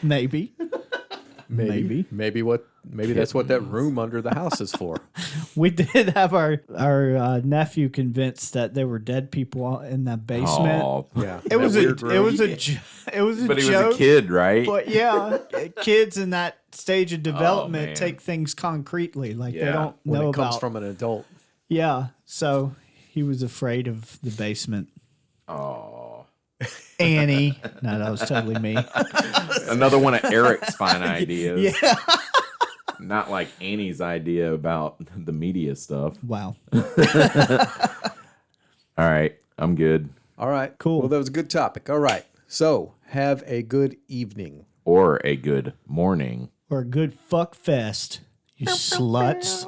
Maybe. Maybe. Maybe that's what that room under the house is for. We did have our nephew convinced that there were dead people in the basement. Oh, Yeah. It was a weird room. but he joke. was a kid, right? But yeah, kids in that stage of development man. take things concretely, like they Yeah. don't when know it comes about. from an adult. Yeah, so he was afraid of the basement. Oh. Annie, no, that was totally me. Another one of Eric's fine ideas. Yeah. Not like Annie's idea about the media stuff. Wow. All right. I'm good. All right. Cool. Well, that was a good topic. All right. So have a good evening. Or a good morning. Or a good fuck fest, you sluts.